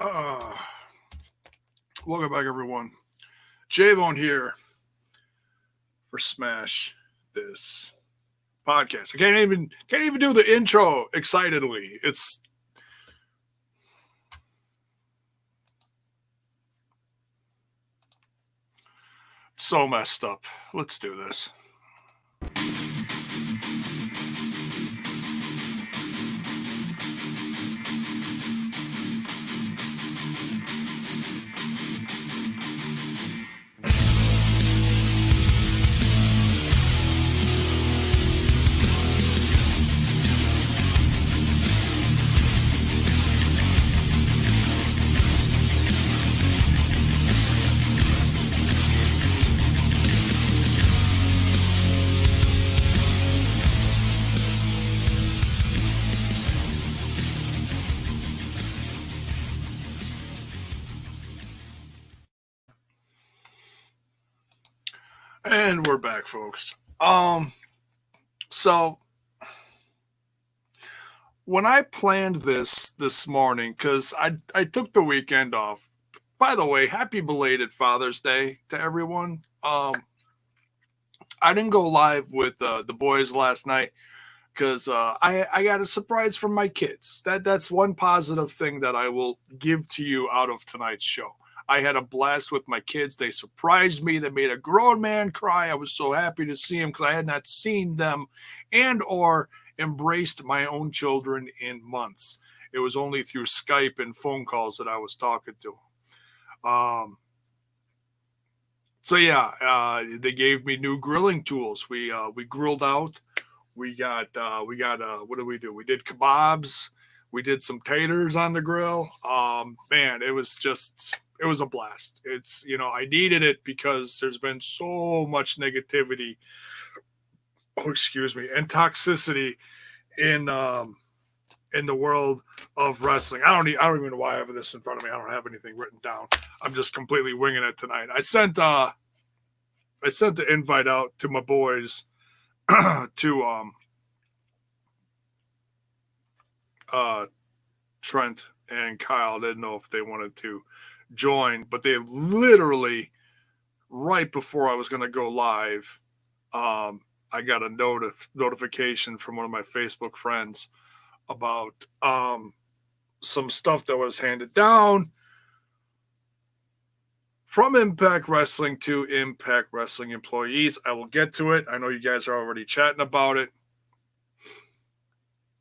Uh, Welcome back, everyone. Jaybone here for Smash This Podcast. I can't even do the intro excitedly. It's so messed up. Let's do this. And we're back, folks. So when I planned this morning, because I took the weekend off. By the way, happy belated Father's Day to everyone. I didn't go live with the boys last night because I got a surprise from my kids. That's one positive thing that I will give to you out of tonight's show. I had a blast with my kids. They surprised me. They made a grown man cry. I was so happy to see them because I had not seen them and or embraced my own children in months. It was only through Skype and phone calls that I was talking to them. They gave me new grilling tools. We grilled out. We got what did we do? We did kebabs. We did some taters on the grill. Man, it was a blast. It's, I needed it because there's been so much negativity, and toxicity in the world of wrestling. I don't even know why I have this in front of me. I don't have anything written down. I'm just completely winging it tonight. I sent the invite out to my boys to Trent and Kyle. Didn't know if they wanted to join, but they literally right before I was going to go live, I got a notification from one of my Facebook friends about some stuff that was handed down from Impact Wrestling to Impact Wrestling employees. I will get to it. I know you guys are already chatting about it.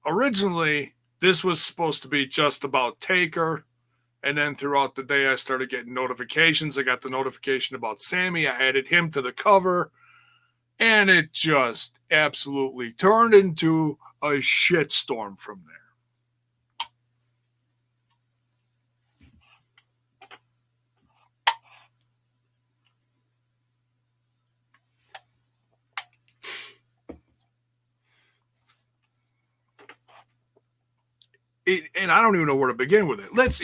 Originally, this was supposed to be just about Taker. And then throughout the day, I started getting notifications. I got the notification about Sammy. I added him to the cover. And it just absolutely turned into a shitstorm from there. And I don't even know where to begin with it. Let's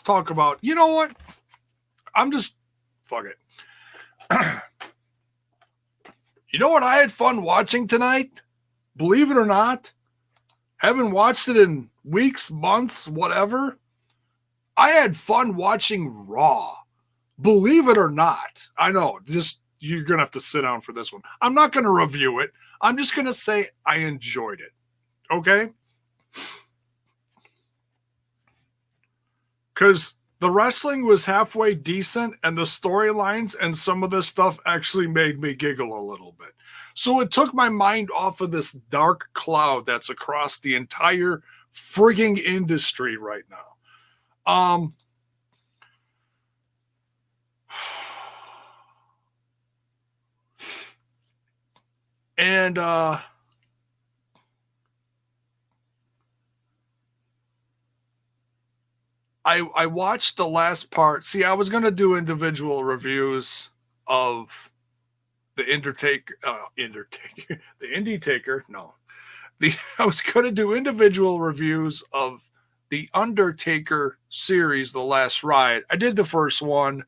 talk about, I'm just, fuck it. You know what I had fun watching tonight? Believe it or not, haven't watched it in weeks, months, whatever. I had fun watching Raw. Believe it or not. I know, you're going to have to sit down for this one. I'm not going to review it. I'm just going to say I enjoyed it. Okay? Because the wrestling was halfway decent and the storylines and some of this stuff actually made me giggle a little bit. So it took my mind off of this dark cloud that's across the entire frigging industry right now. And I watched the last part. See, I was going to do individual reviews of the Undertaker, the Indie Taker. No, I was going to do individual reviews of the Undertaker series, The Last Ride. I did the first one,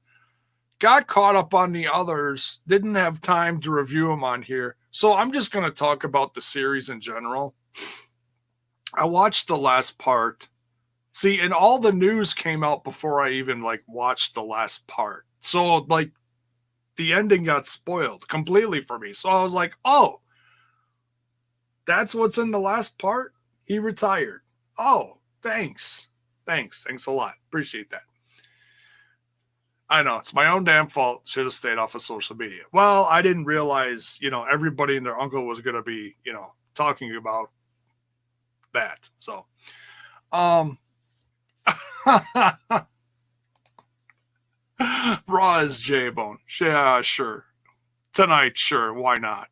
got caught up on the others, didn't have time to review them on here. So I'm just going to talk about the series in general. I watched the last part. See, and all the news came out before I even like watched the last part. So like the ending got spoiled completely for me. So I was like, oh, that's what's in the last part? He retired. Oh, thanks. Thanks a lot. Appreciate that. I know, it's my own damn fault. Should have stayed off of social media. Well, I didn't realize, everybody and their uncle was going to be, talking about that. So, Raw is Jaybone. Yeah, sure. Tonight, sure. Why not?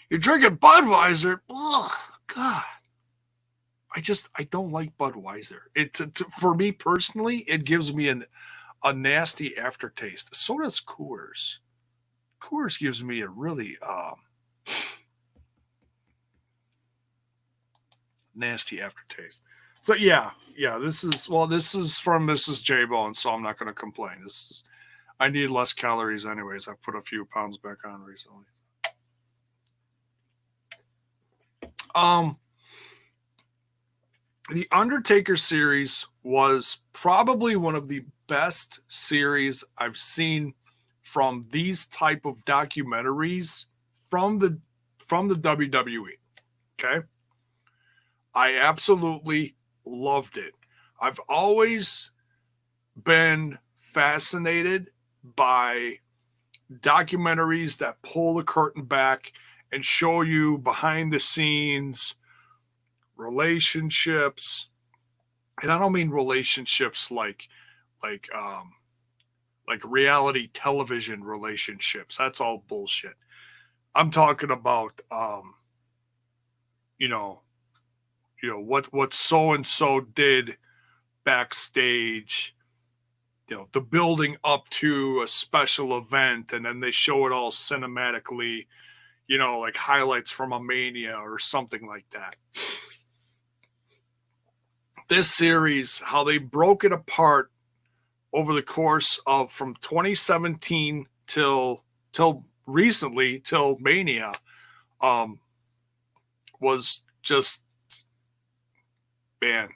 You're drinking Budweiser? Ugh, God. I don't like Budweiser. For me personally, it gives me a nasty aftertaste. So does Coors. Coors gives me a really nasty aftertaste. So yeah, this is from Mrs. Jaybone, so I'm not going to complain. I need less calories anyways. I've put a few pounds back on recently. The Undertaker series was probably one of the best series I've seen from these type of documentaries from the WWE. Okay. I absolutely loved it. I've always been fascinated by documentaries that pull the curtain back and show you behind the scenes relationships. And I don't mean relationships like reality television relationships. That's all bullshit. I'm talking about what so and so did backstage, the building up to a special event, and then they show it all cinematically, like highlights from a Mania or something like that. This series, how they broke it apart over the course of from 2017 till recently, till Mania, was just, man,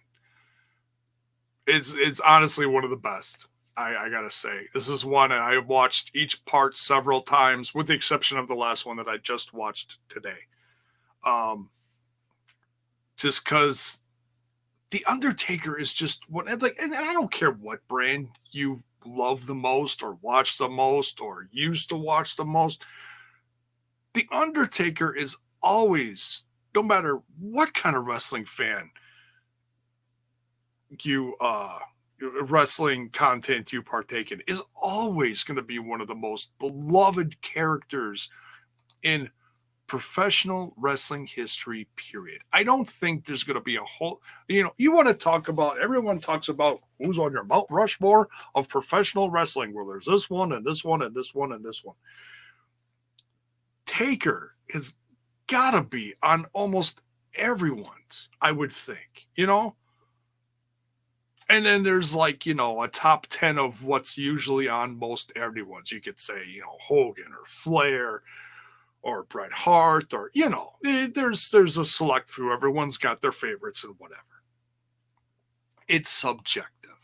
it's honestly one of the best. I gotta say, this is one I watched each part several times, with the exception of the last one that I just watched today. Just because the Undertaker is just what, like, and I don't care what brand you love the most or watch the most or used to watch the most. The Undertaker is always, no matter what kind of wrestling fan you wrestling content you partake in, is always going to be one of the most beloved characters in professional wrestling history, period. I don't think there's going to be a whole, you want to talk about, everyone talks about who's on your Mount Rushmore of professional wrestling. Well, there's this one and this one and this one and this one. Taker has got to be on almost everyone's, I would think, And then there's like, a top 10 of what's usually on most everyone's. You could say, Hogan or Flair or Bret Hart, or, there's a select few. Everyone's got their favorites and whatever. It's subjective.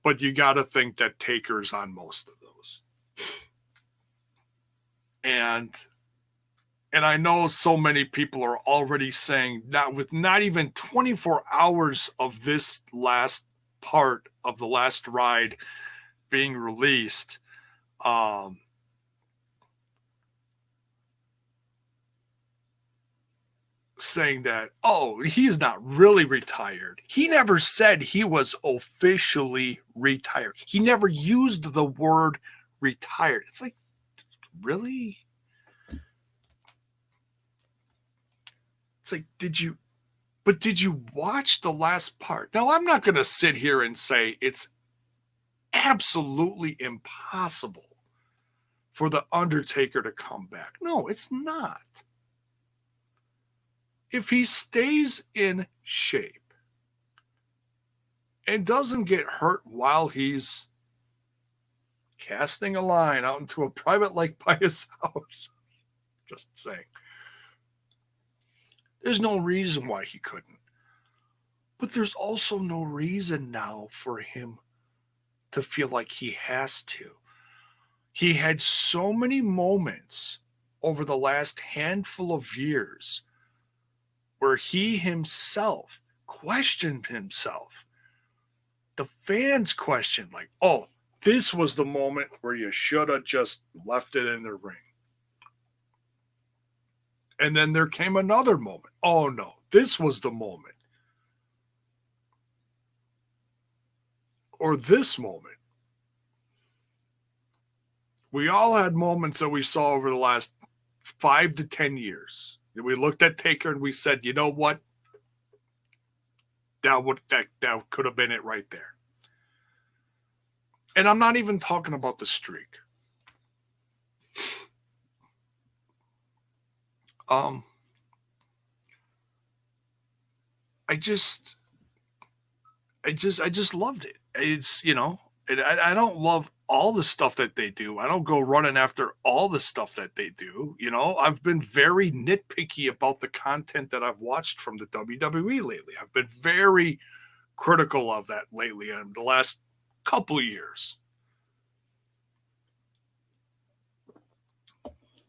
But you got to think that Taker's on most of those. And I know so many people are already saying that with not even 24 hours of this last part of the last ride being released, saying that, oh, he's not really retired. He never said he was officially retired. He never used the word retired. It's like, really? It's like, did you watch the last part? Now, I'm not going to sit here and say it's absolutely impossible for the Undertaker to come back. No, it's not. If he stays in shape and doesn't get hurt while he's casting a line out into a private lake by his house. Just saying. There's no reason why he couldn't. But there's also no reason now for him to feel like he has to. He had so many moments over the last handful of years where he himself questioned himself. The fans questioned, like, oh, this was the moment where you should have just left it in the ring. And then there came another moment. Oh, no, this was the moment. Or this moment. We all had moments that we saw over the last 5 to 10 years. We looked at Taker and we said, you know what? That could have been it right there. And I'm not even talking about the streak. I just loved it. It's, you know, I don't love all the stuff that they do. I don't go running after all the stuff that they do. You know, I've been very nitpicky about the content that I've watched from the WWE lately. I've been very critical of that lately in the last couple of years.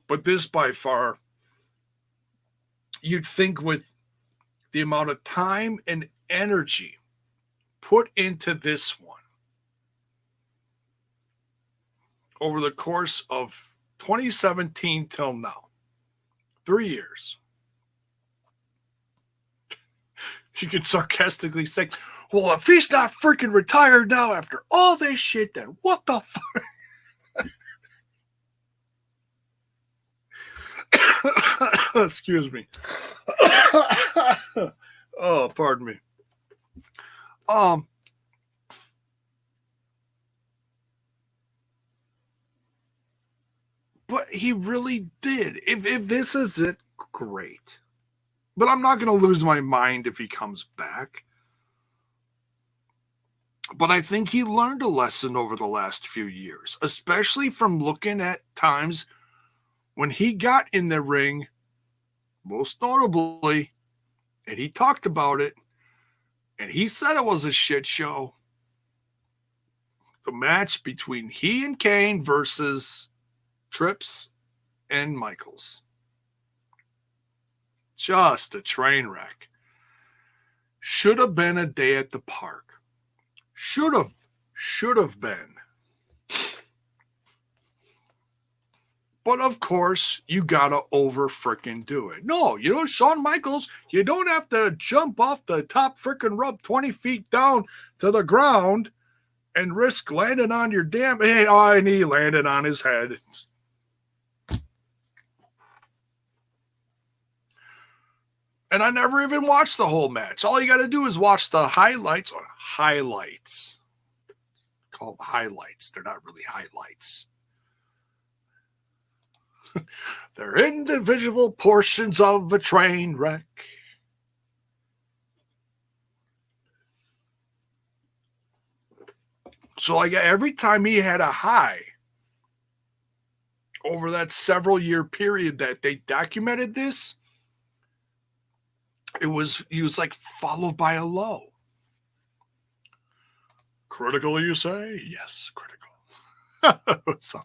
But this by far, you'd think with the amount of time and energy put into this one over the course of 2017 till now, 3 years, you could sarcastically say, well, if he's not freaking retired now after all this shit, then what the fuck? Excuse me. Oh, pardon me. But he really did. If this is it, great. But I'm not going to lose my mind if he comes back. But I think he learned a lesson over the last few years, especially from looking at times when he got in the ring, most notably, and he talked about it, and he said it was a shit show. The match between he and Kane versus Trips and Michaels. Just a train wreck. Should have been a day at the park. Should have been. But of course, you gotta over frickin' do it. No, you know, Shawn Michaels, you don't have to jump off the top frickin' rope 20 feet down to the ground and risk landing on your damn head. Oh, and he landed on his head. And I never even watched the whole match. All you got to do is watch the highlights or highlights. Called highlights. They're not really highlights. They're individual portions of a train wreck. So like every time he had a high over that several year period that they documented this, he was like followed by a low. Critical, you say? Yes, critical. So,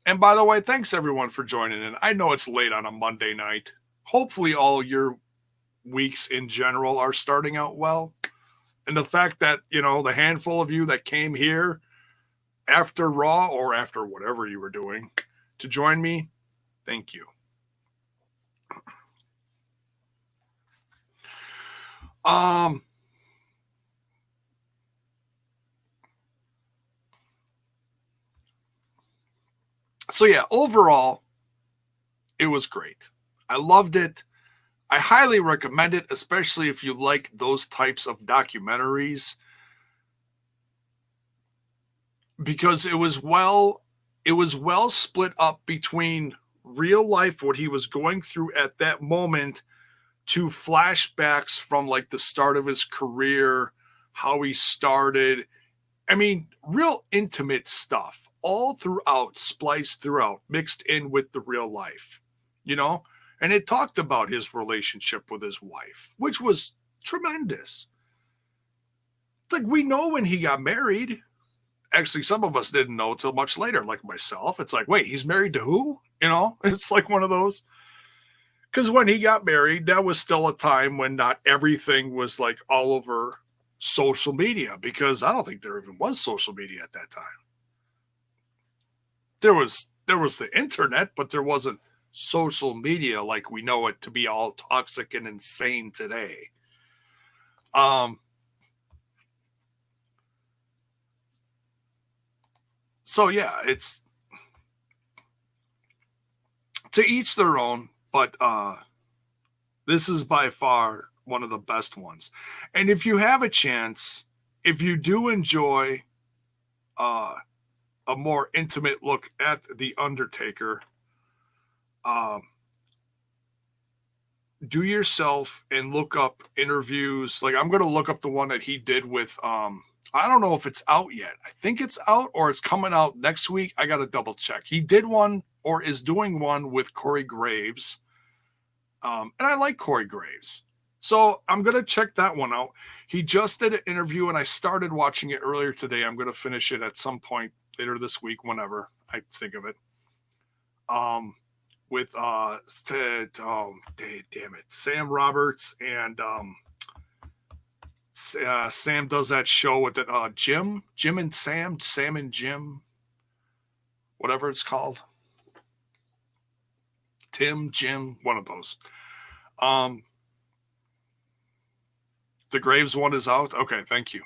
and by the way, thanks everyone for joining in. I know it's late on a Monday night. Hopefully all your weeks in general are starting out well. And the fact that, you know, the handful of you that came here after Raw or after whatever you were doing to join me, thank you. So yeah, overall, it was great. I loved it. I highly recommend it, especially if you like those types of documentaries, because it was well split up between real life, what he was going through at that moment, to flashbacks from like the start of his career, how he started, I mean, real intimate stuff all throughout, spliced throughout, mixed in with the real life, you know? And it talked about his relationship with his wife, which was tremendous. It's like we know when he got married. Actually, some of us didn't know until much later, like myself. It's like, wait, he's married to who? You know, it's like one of those. Because when he got married, that was still a time when not everything was like all over social media, because I don't think there even was social media at that time. There was the internet, but there wasn't social media like we know it to be all toxic and insane today. So yeah, it's to each their own, but this is by far one of the best ones. And if you have a chance, if you do enjoy a more intimate look at the Undertaker, do yourself and look up interviews. Like I'm going to look up the one that he did with I don't know if it's out yet. I think it's out or it's coming out next week. I got to double check. He did one or is doing one with Corey Graves. And I like Corey Graves. So I'm going to check that one out. He just did an interview and I started watching it earlier today. I'm going to finish it at some point later this week, whenever I think of it. With damn it, Sam Roberts and Sam does that show with it. Jim and Sam and Jim, whatever it's called. Jim, one of those. The Graves one is out. Okay, thank you.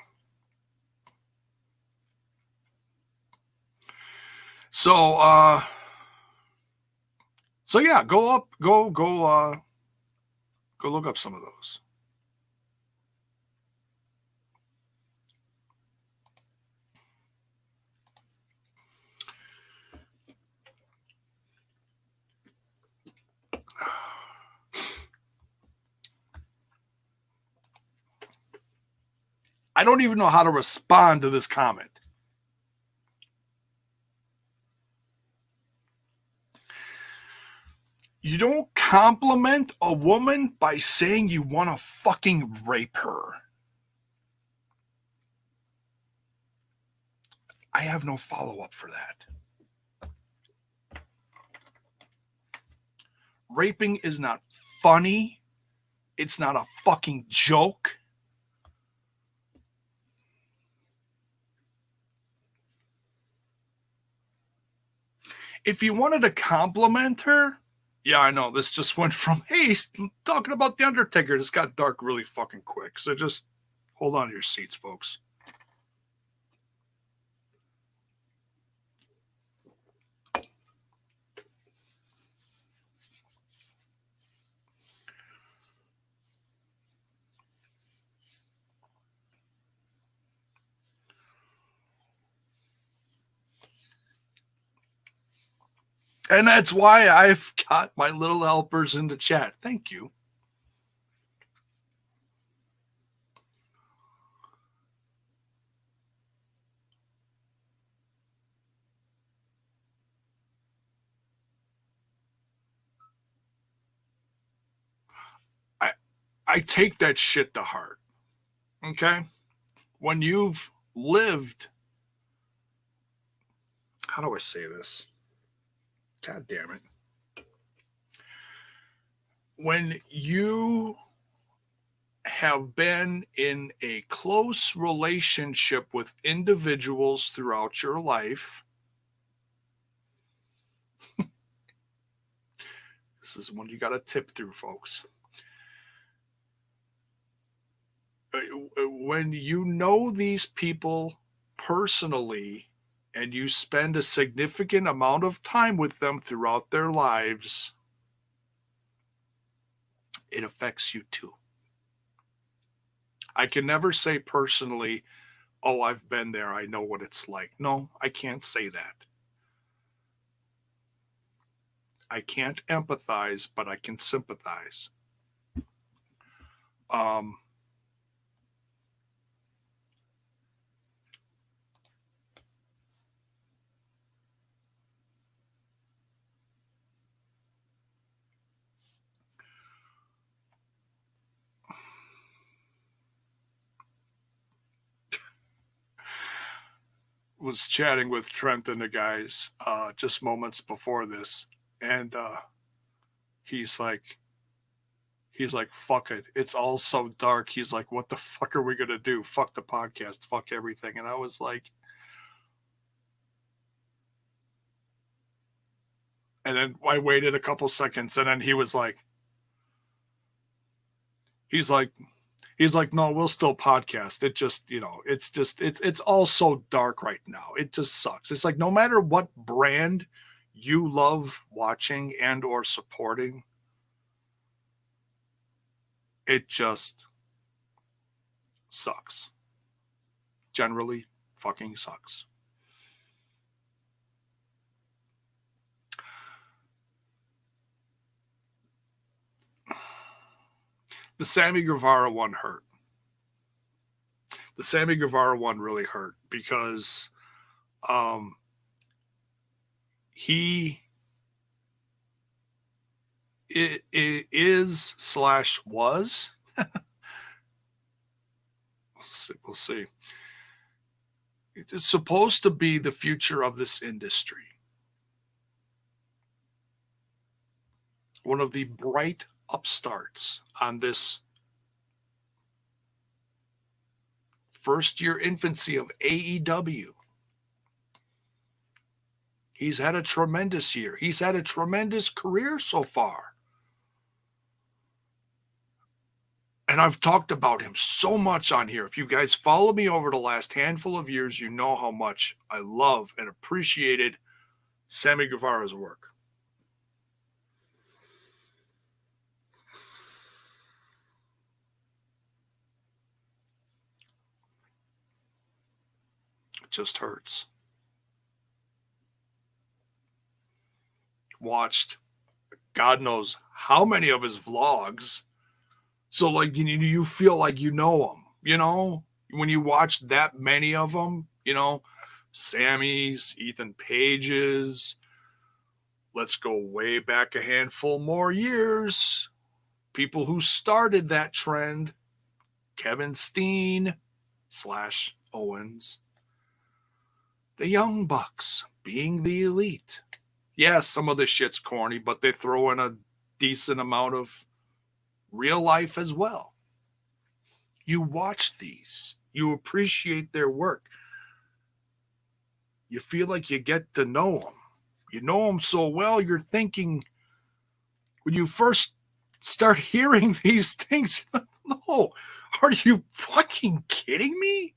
So yeah, go look up some of those. I don't even know how to respond to this comment. You don't compliment a woman by saying you want to fucking rape her. I have no follow-up for that. Raping is not funny. It's not a fucking joke. If you wanted to compliment her, yeah, I know. This just went from, hey, he's talking about The Undertaker. This got dark really fucking quick. So just hold on to your seats, folks. And that's why I've got my little helpers in the chat. Thank you. I take that shit to heart. Okay? When you've lived, how do I say this? God damn it. When you have been in a close relationship with individuals throughout your life, this is one you got to tip through, folks. When you know these people personally and you spend a significant amount of time with them throughout their lives, it affects you too. I can never say personally, oh, I've been there, I know what it's like. No, I can't say that. I can't empathize, but I can sympathize. was chatting with Trent and the guys just moments before this, and he's like, fuck it, it's all so dark. He's like, what the fuck are we gonna do? Fuck the podcast, fuck everything. And I was like, and then I waited a couple seconds, and then he's like, no, we'll still podcast. It just, it's all so dark right now. It just sucks. It's like, no matter what brand you love watching and or supporting, it just sucks. Generally fucking sucks. The Sammy Guevara one hurt. The Sammy Guevara one really hurt because he is/was. We'll see. It's supposed to be the future of this industry. One of the bright upstarts on this first year infancy of AEW. He's had a tremendous year. He's had a tremendous career so far. And I've talked about him so much on here. If you guys follow me over the last handful of years, you know how much I love and appreciated Sammy Guevara's work. It just hurts. Watched God knows how many of his vlogs. So, like, you feel like you know him, when you watch that many of them, Sammy's, Ethan Page's. Let's go way back a handful more years. People who started that trend, Kevin Steen / Owens. The Young Bucks being the elite. Yeah, some of the shit's corny, but they throw in a decent amount of real life as well. You watch these. You appreciate their work. You feel like you get to know them. You know them so well, you're thinking, when you first start hearing these things, no, are you fucking kidding me?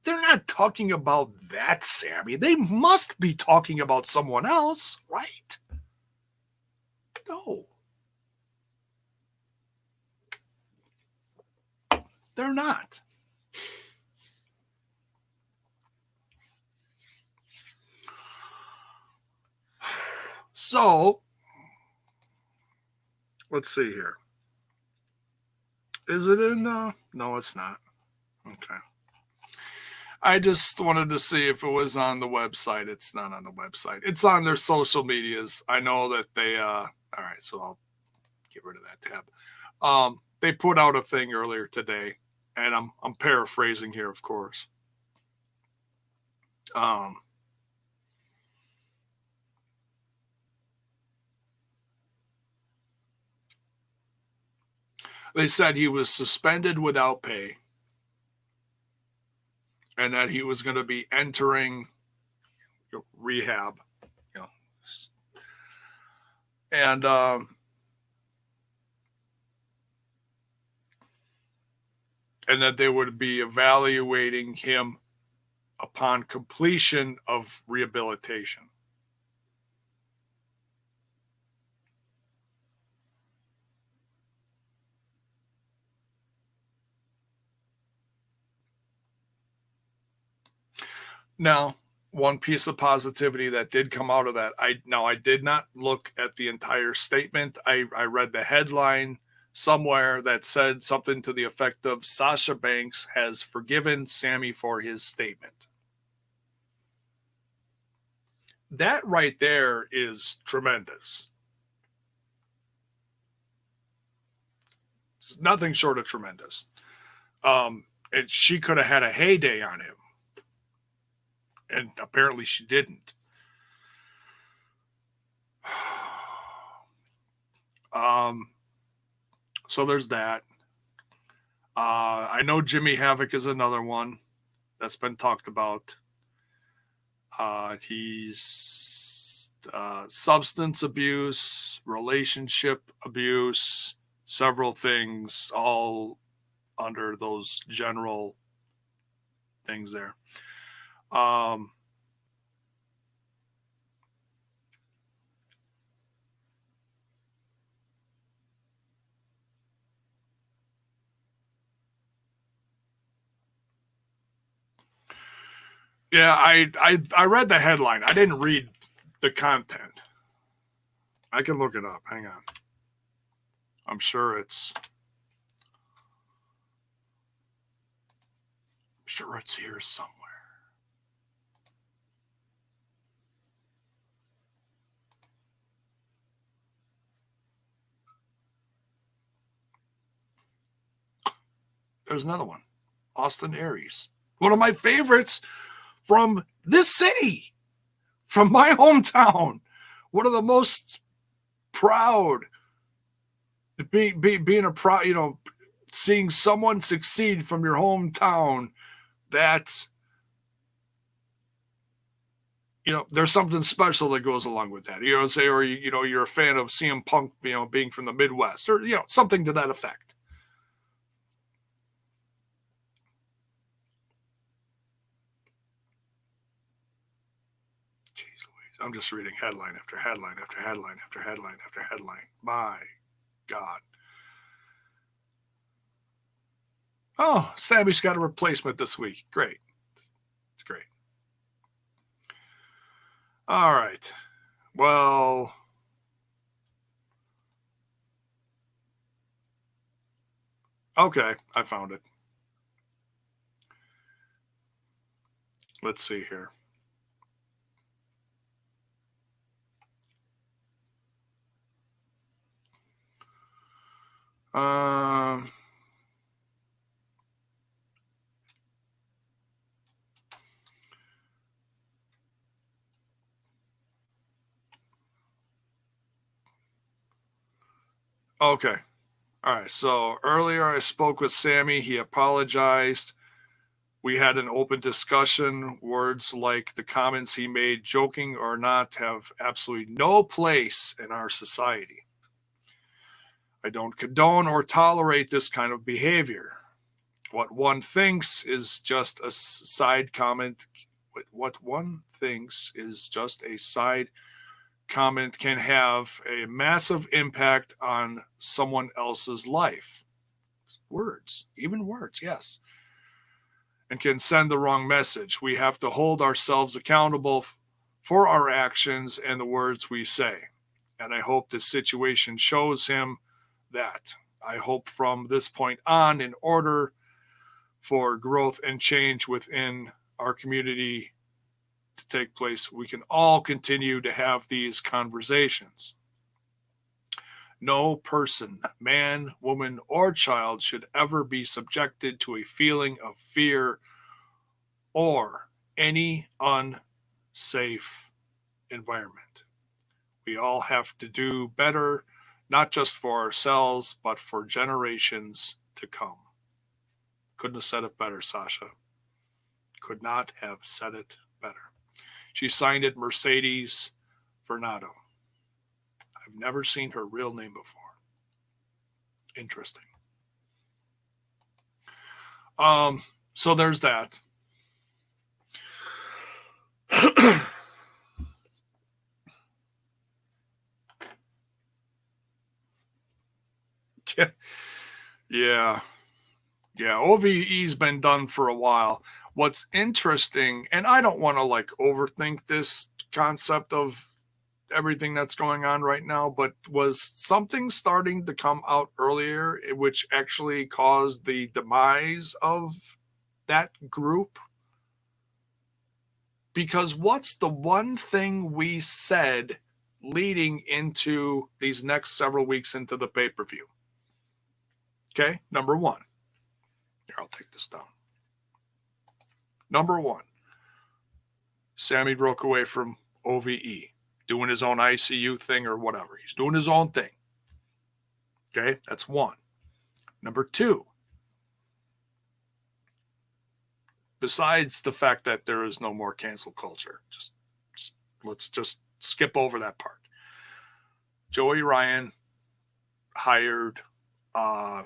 They're not talking about that Sammy. They must be talking about someone else, right? No. They're not. So, let's see here. Is it in? No, it's not. Okay. I just wanted to see if it was on the website. It's not on the website. It's on their social medias. I know that they, all right, so I'll get rid of that tab. They put out a thing earlier today, and I'm paraphrasing here, of course. They said he was suspended without pay and that he was going to be entering rehab, and that they would be evaluating him upon completion of rehabilitation. Now, one piece of positivity that did come out of that, I did not look at the entire statement. I read the headline somewhere that said something to the effect of Sasha Banks has forgiven Sammy for his statement. That right there is tremendous. It's nothing short of tremendous. And she could have had a heyday on him, And apparently she didn't. So there's that. I know Jimmy Havoc is another one that's been talked about. He's substance abuse, relationship abuse, several things, all under those general things there. Yeah, I read the headline. I didn't read the content. I can look it up. Hang on. I'm sure it's here somewhere. There's another one. Austin Aries. One of my favorites from this city, from my hometown. One of the most proud, being a proud, seeing someone succeed from your hometown. That's, there's something special that goes along with that. Say, or you're a fan of CM Punk, being from the Midwest, or something to that effect. I'm just reading headline after headline after headline after headline after headline. My God. Oh, Sammy's got a replacement this week. Great. It's great. All right. Well, okay. I found it. Let's see here. Okay. All right. So earlier I spoke with Sammy. He apologized. We had an open discussion. Words like the comments he made, joking or not, have absolutely no place in our society. I don't condone or tolerate this kind of behavior. What one thinks is just a side comment. What one thinks is just a side comment can have a massive impact on someone else's life. Words, even words, yes. And can send the wrong message. We have to hold ourselves accountable for our actions and the words we say. And I hope this situation shows him that. I hope from this point on, in order for growth and change within our community to take place, we can all continue to have these conversations. No person, man, woman, or child should ever be subjected to a feeling of fear or any unsafe environment. We all have to do better, not just for ourselves, but for generations to come. Couldn't have said it better, Sasha. Could not have said it better. She signed it Mercedes Vernado. I've never seen her real name before. Interesting. So there's that. Yeah. OVE's been done for a while. What's interesting, and I don't want to overthink this concept of everything that's going on right now, but was something starting to come out earlier which actually caused the demise of that group? Because what's the one thing we said leading into these next several weeks into the pay-per-view? Okay, number one. Here, I'll take this down. Number one. Sammy broke away from OVE, doing his own ICU thing or whatever. He's doing his own thing. Okay, that's one. Number two, besides the fact that there is no more cancel culture, let's just skip over that part. Joey Ryan hired, damn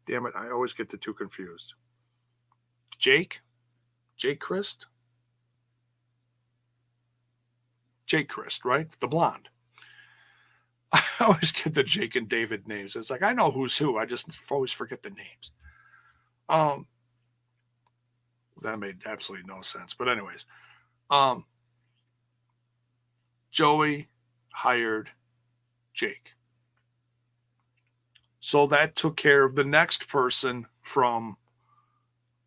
it, I always get the two confused. Jake Crist? Jake Crist, right? The blonde. I always get the Jake and David names. It's like, I know who's who. I just always forget the names. That made absolutely no sense. But anyways, Joey hired Jake. So that took care of the next person from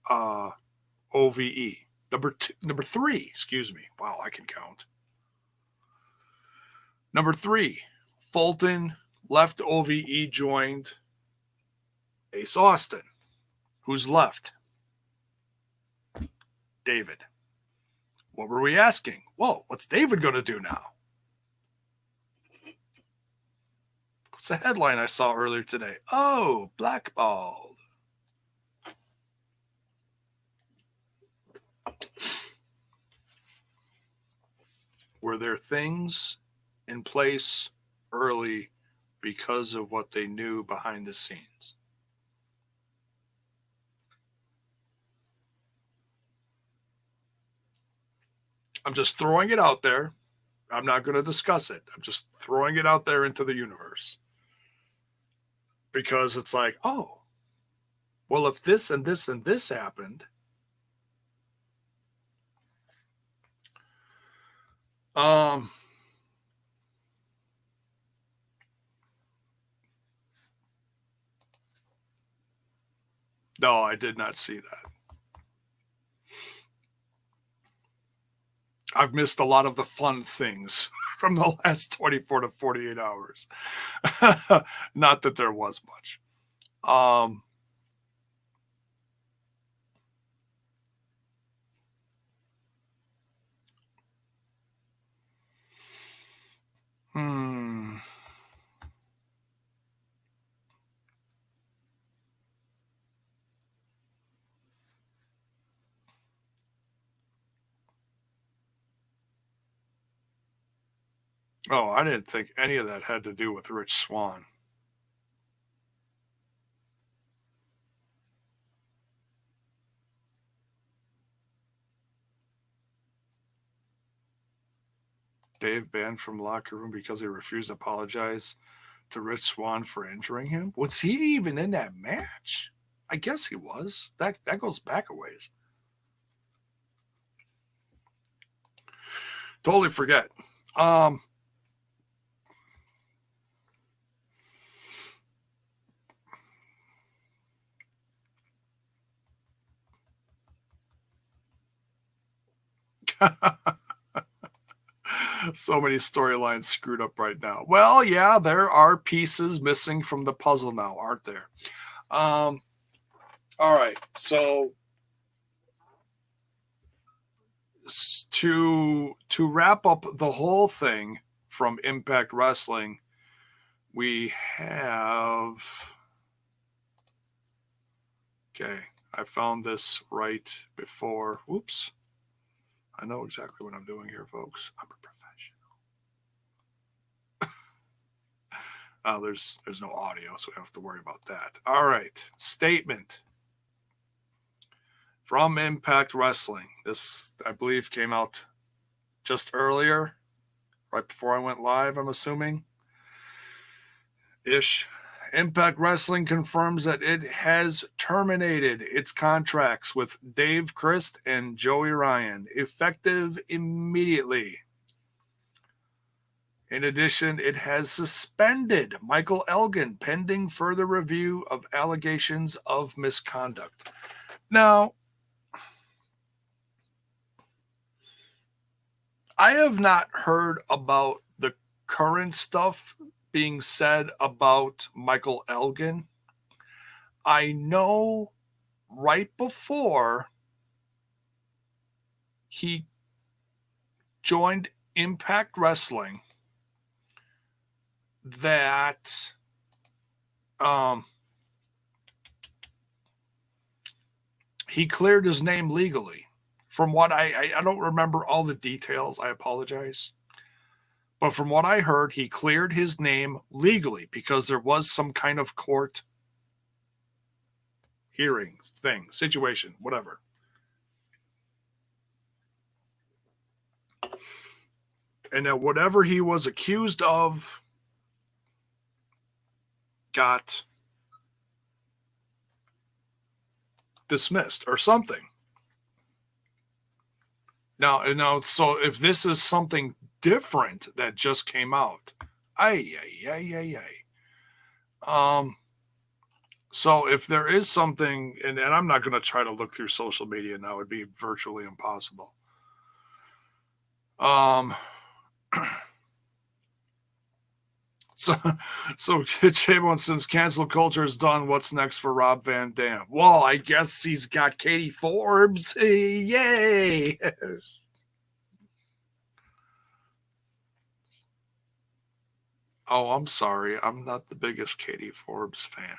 OVE. Number three, excuse me. Wow, I can count. Number three, Fulton left OVE, joined Ace Austin. Who's left? David. What were we asking? Whoa, what's David going to do now? What's the headline I saw earlier today? Oh, blackballed. Were there things in place early because of what they knew behind the scenes? I'm just throwing it out there. I'm not going to discuss it. I'm just throwing it out there into the universe. Because it's like, oh, well, if this and this and this happened, no, I did not see that. I've missed a lot of the fun things from the last 24 to 48 hours. Not that there was much. Oh, I didn't think any of that had to do with Rich Swann. Dave banned from locker room because he refused to apologize to Rich Swann for injuring him. Was he even in that match? I guess he was. That goes back a ways. Totally forget. So many storylines screwed up right now. Well, yeah, there are pieces missing from the puzzle now, aren't there? All right. So to wrap up the whole thing from Impact Wrestling, we have... Okay, I found this right before. Whoops. I know exactly what I'm doing here, folks. I'm a professional. There's no audio, so we don't have to worry about that. All right. Statement from Impact Wrestling. This, I believe, came out just earlier, right before I went live, I'm assuming. Ish. Impact Wrestling confirms that it has terminated its contracts with Dave Crist and Joey Ryan, effective immediately. In addition, it has suspended Michael Elgin pending further review of allegations of misconduct. Now, I have not heard about the current stuff being said about Michael Elgin. I know right before he joined Impact Wrestling that he cleared his name legally. From what I don't remember all the details, I apologize. But from what I heard, he cleared his name legally because there was some kind of court hearings thing, situation, whatever. And that whatever he was accused of got dismissed or something. Now, so if this is something different that just came out, so if there is something, and I'm not going to try to look through social media now, it'd be virtually impossible. So Jaybone, since cancel culture is done, what's next for Rob Van Dam? Well, I guess he's got Katie Forbes. Yay! Oh, I'm sorry. I'm not the biggest Katie Forbes fan.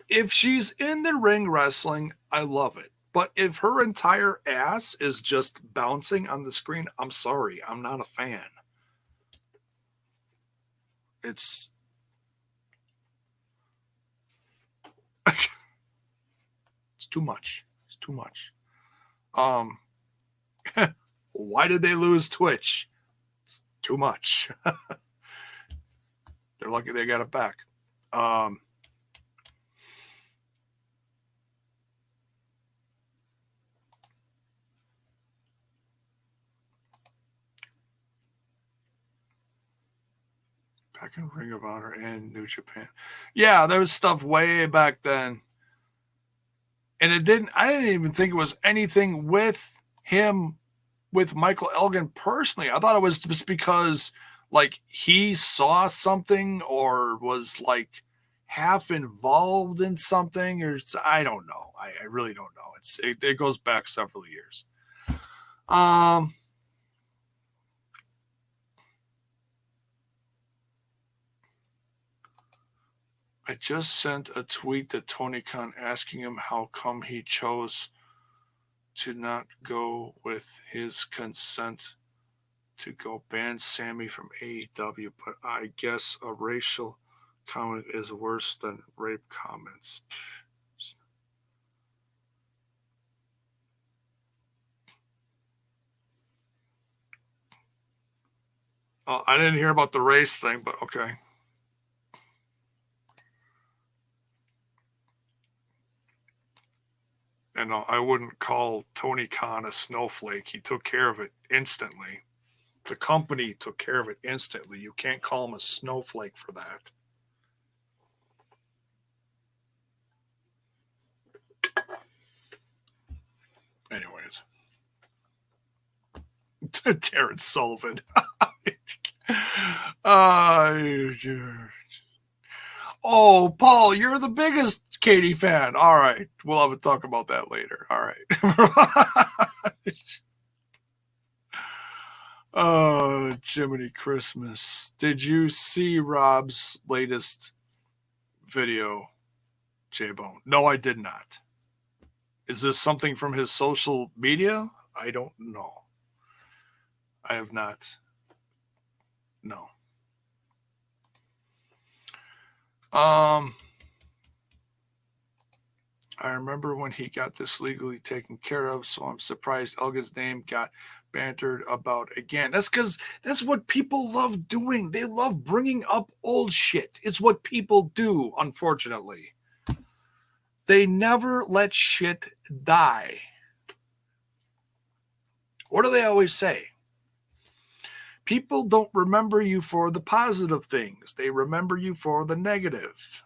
If she's in the ring wrestling, I love it. But if her entire ass is just bouncing on the screen, I'm sorry. I'm not a fan. It's too much. It's too much. Why did they lose Twitch? It's too much. They're lucky they got it back. Back in Ring of Honor and New Japan. Yeah, there was stuff way back then. And I didn't even think it was anything with him, with Michael Elgin personally. I thought it was just because like he saw something or was like half involved in something, or I don't know. I really don't know. It goes back several years. I just sent a tweet to Tony Khan asking him how come he chose to not go with his consent to go ban Sammy from AEW, but I guess a racial comment is worse than rape comments. Oh, I didn't hear about the race thing, but okay. And I wouldn't call Tony Khan a snowflake. He took care of it instantly. The company took care of it instantly. You can't call him a snowflake for that. Anyways. Terrence Sullivan. Oh, Paul, you're the biggest Katie fan. All right. We'll have a talk about that later. All right. Oh, Jiminy Christmas. Did you see Rob's latest video, Jaybone? No, I did not. Is this something from his social media? I don't know. I have not. No. I remember when he got this legally taken care of, so I'm surprised Elgin's name got bantered about again. That's because that's what people love doing. They love bringing up old shit. It's what people do, unfortunately. They never let shit die. What do they always say? People don't remember you for the positive things. They remember you for the negative.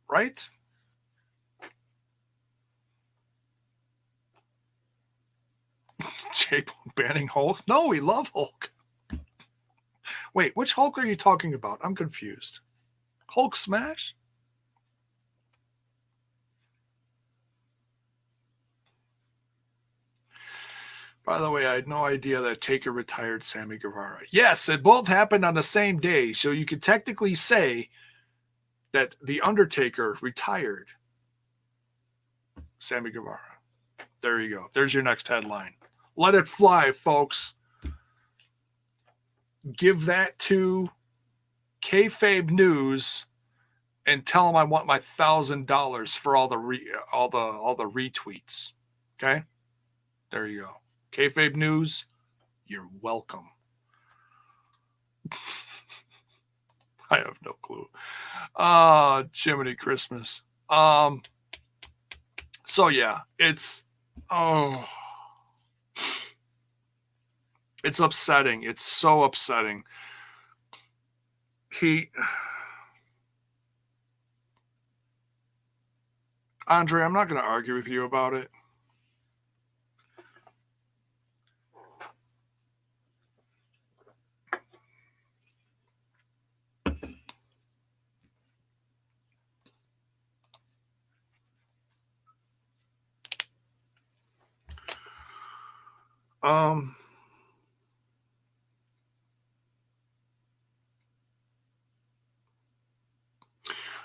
Right? Jaybone banning Hulk? No, we love Hulk. Wait, which Hulk are you talking about? I'm confused. Hulk Smash? By the way, I had no idea that Taker retired Sammy Guevara. Yes, it both happened on the same day, so you could technically say that the Undertaker retired Sammy Guevara. There you go. There's your next headline. Let it fly, folks. Give that to Kayfabe News and tell them I want my $1,000 for all the retweets. Okay, there you go. Kayfabe News, you're welcome. I have no clue. Jiminy Christmas. So yeah, it's upsetting. It's so upsetting. Andre, I'm not going to argue with you about it.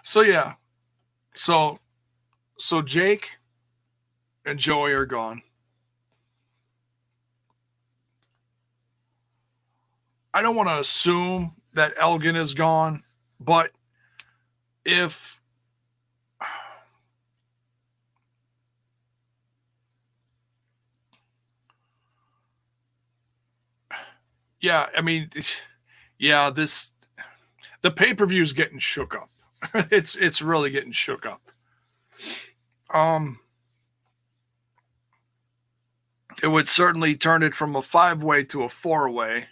So yeah. So Jake and Joey are gone. I don't want to assume that Elgin is gone, but if yeah, I mean, yeah, the pay-per-view is getting shook up. It's really getting shook up. It would certainly turn it from a 5-way to a 4-way.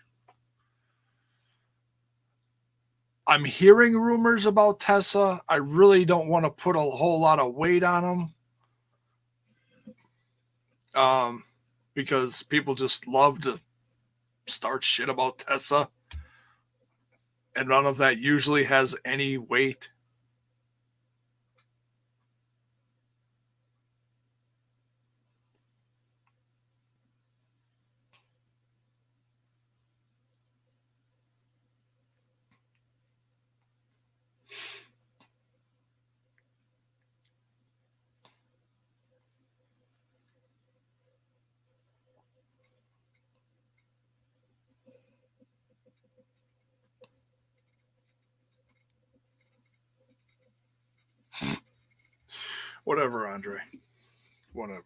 I'm hearing rumors about Tessa. I really don't want to put a whole lot of weight on them. Because people just love to start shit about Tessa. And none of that usually has any weight. Whatever, Andre. Whatever.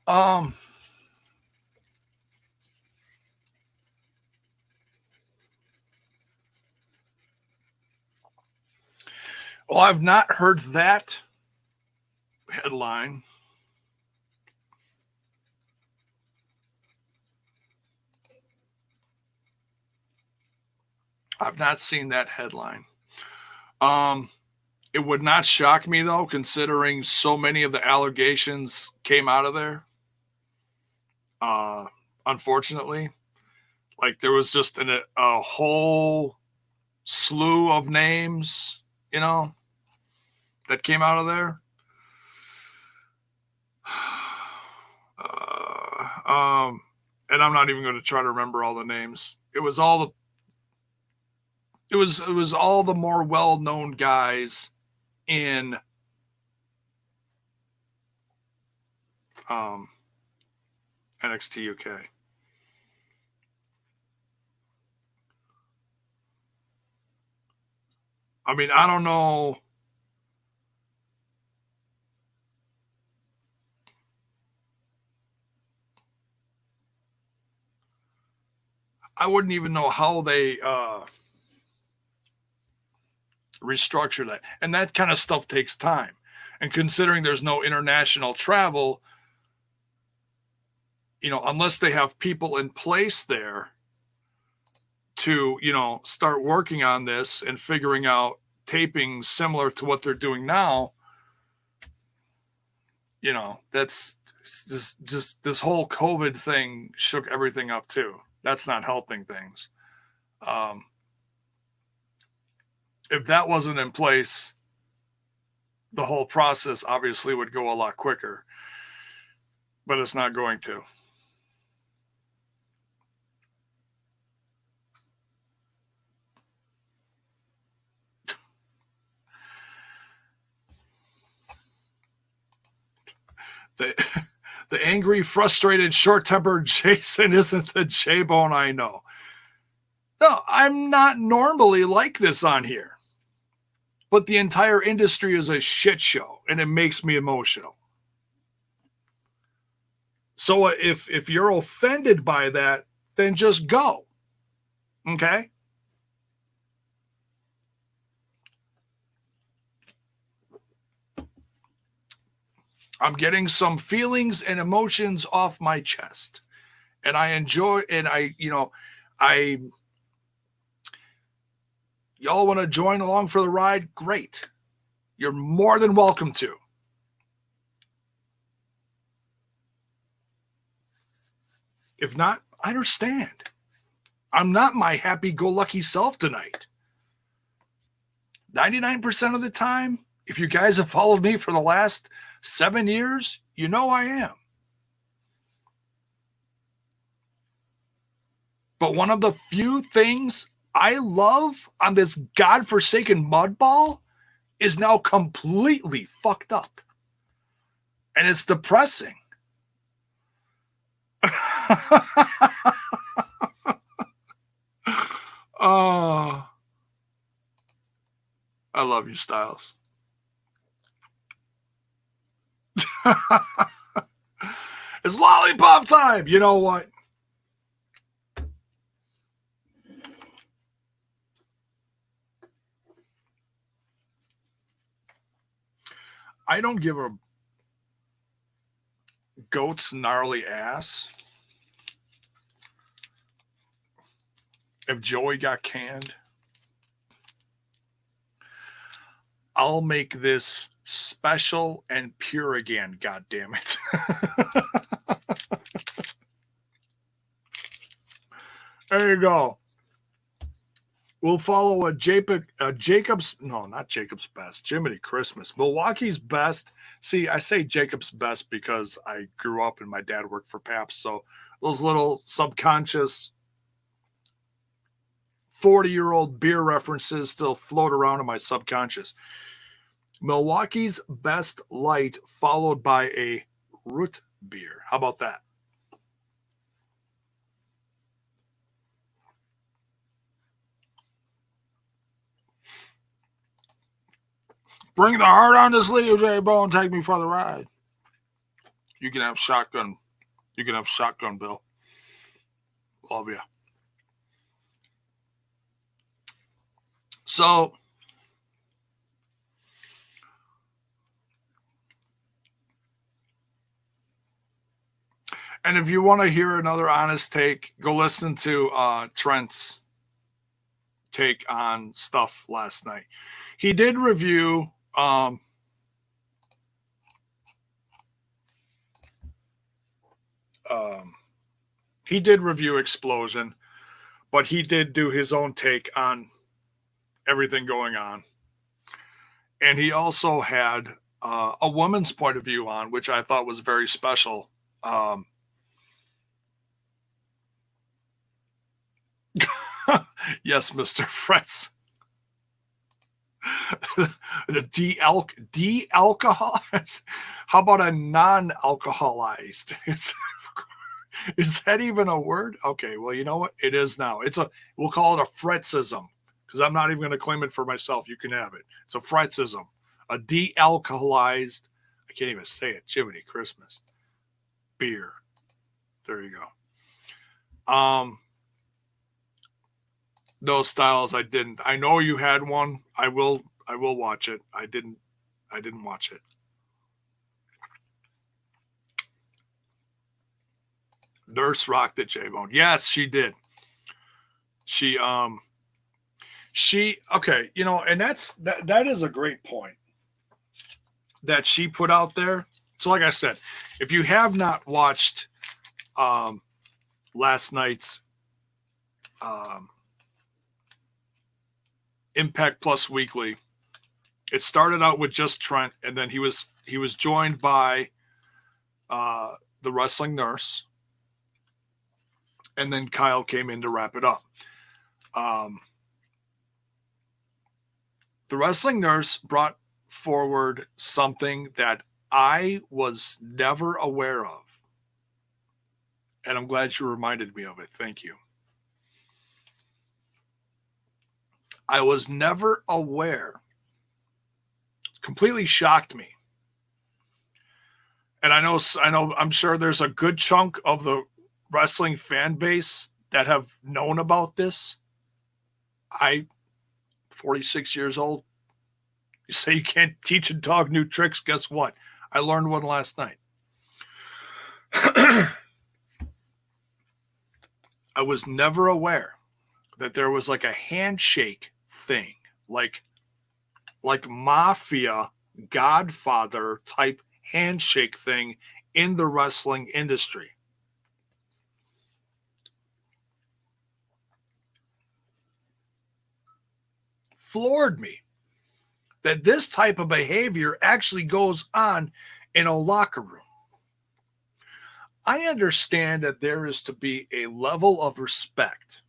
Well, I've not heard that headline. I've not seen that headline. It would not shock me, though, considering so many of the allegations came out of there. Unfortunately, like there was just a whole slew of names, that came out of there. And I'm not even going to try to remember all the names. It was all the more well-known guys in NXT UK. I mean, I don't know. I wouldn't even know how they restructure that. And that kind of stuff takes time. And considering there's no international travel, unless they have people in place there to, start working on this and figuring out taping similar to what they're doing now, that's just this whole COVID thing shook everything up too. That's not helping things. If that wasn't in place, the whole process obviously would go a lot quicker, but it's not going to. The angry, frustrated, short-tempered Jason isn't the Jaybone I know. No, I'm not normally like this on here. But the entire industry is a shit show, and it makes me emotional. So if you're offended by that, then just go. Okay? I'm getting some feelings and emotions off my chest. And I enjoy, and y'all want to join along for the ride? Great. You're more than welcome to. If not, I understand. I'm not my happy-go-lucky self tonight. 99% of the time, if you guys have followed me for the last 7 years, you know I am. But one of the few things I love on this godforsaken mudball is now completely fucked up. And it's depressing. Oh, I love you, Styles. It's lollipop time. You know what? I don't give a goat's gnarly ass if Joey got canned. I'll make this special and pure again, God damn it. There you go. We'll follow a Jacob's, no, not Jacob's Best, Jiminy Christmas. Milwaukee's Best. See, I say Jacob's Best because I grew up and my dad worked for Pabst. So those little subconscious 40-year-old beer references still float around in my subconscious. Milwaukee's Best Light followed by a root beer. How about that? Bring the heart on the sleeve, Jaybone. Take me for the ride. You can have shotgun. You can have shotgun, Bill. Love you. So, and if you want to hear another honest take, go listen to Trent's take on stuff last night. He did review Explosion, but he did do his own take on everything going on. And he also had a woman's point of view on, which I thought was very special. Yes, MrFretz. The de-alcohol. How about a non-alcoholized? Is that even a word? Okay, well, you know what? It is now. We'll call it a Fretzism, because I'm not even going to claim it for myself. You can have it. It's a Fretzism. A de-alcoholized, I can't even say it, Jiminy Christmas, beer. There you go. Those styles I didn't. I know you had one. I will watch it. I didn't watch it. Nurse rocked it, Jaybone. Yes, she did. She okay, you know, and that is a great point that she put out there. So like I said, if you have not watched last night's Impact Plus Weekly. It started out with just Trent, and then he was joined by the wrestling nurse, and then Kyle came in to wrap it up. The wrestling nurse brought forward something that I was never aware of, and I'm glad you reminded me of it. Thank you. I was never aware. It completely shocked me. And I'm sure there's a good chunk of the wrestling fan base that have known about this. 46 years old. You say you can't teach a dog new tricks. Guess what? I learned one last night. I was never aware that there was like a handshake thing, like mafia Godfather type handshake thing in the wrestling industry. Floored me that this type of behavior actually goes on in a locker room. I understand that there is to be a level of respect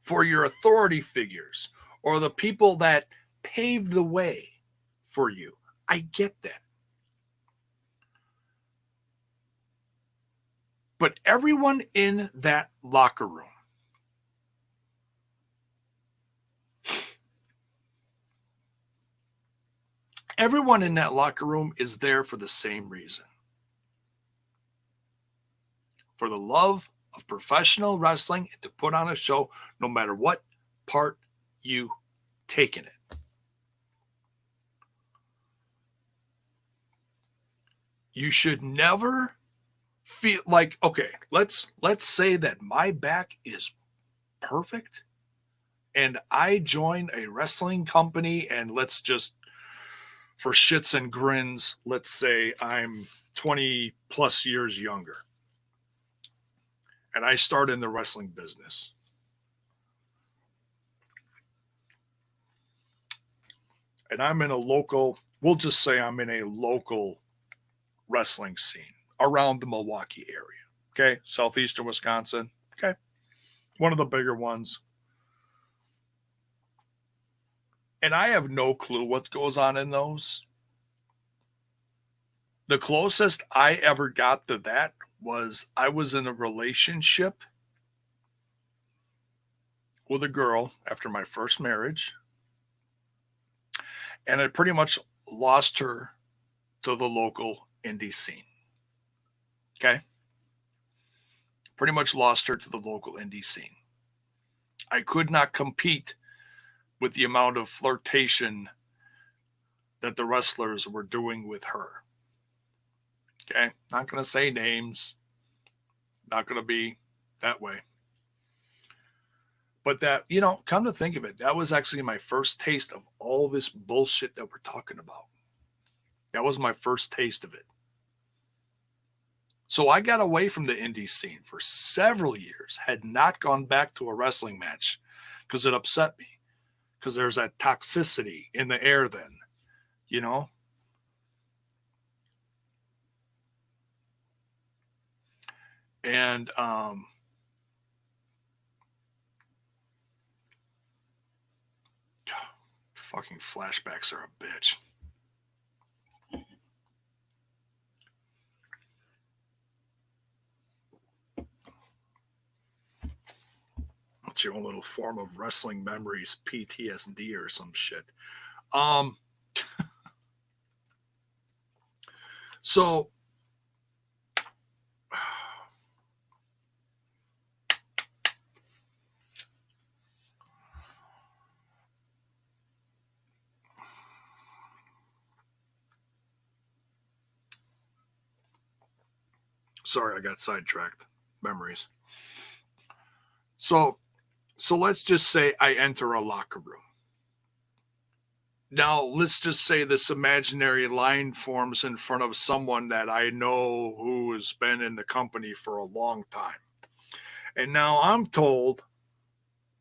for your authority figures or the people that paved the way for you. I get that. But everyone in that locker room, is there for the same reason. For the love of professional wrestling and to put on a show no matter what part you take in it. You should never feel like, okay, let's say that my back is perfect and I join a wrestling company, and let's just, for shits and grins, let's say I'm 20 plus years younger and I start in the wrestling business. And I'm in a local, we'll just say I'm in a local wrestling scene around the Milwaukee area. Okay. Southeastern Wisconsin. Okay. One of the bigger ones. And I have no clue what goes on in those. The closest I ever got to that was I was in a relationship with a girl after my first marriage. And I pretty much lost her to the local indie scene. Okay? Pretty much lost her to the local indie scene. I could not compete with the amount of flirtation that the wrestlers were doing with her. Okay? Not going to say names. Not going to be that way. But that, come to think of it, that was actually my first taste of all this bullshit that we're talking about. That was my first taste of it. So I got away from the indie scene for several years, had not gone back to a wrestling match because it upset me. Because there's that toxicity in the air then, And fucking flashbacks are a bitch. It's your own little form of wrestling memories, PTSD or some shit. So sorry, I got sidetracked. Memories. So let's just say I enter a locker room. Now, let's just say this imaginary line forms in front of someone that I know who has been in the company for a long time. And now I'm told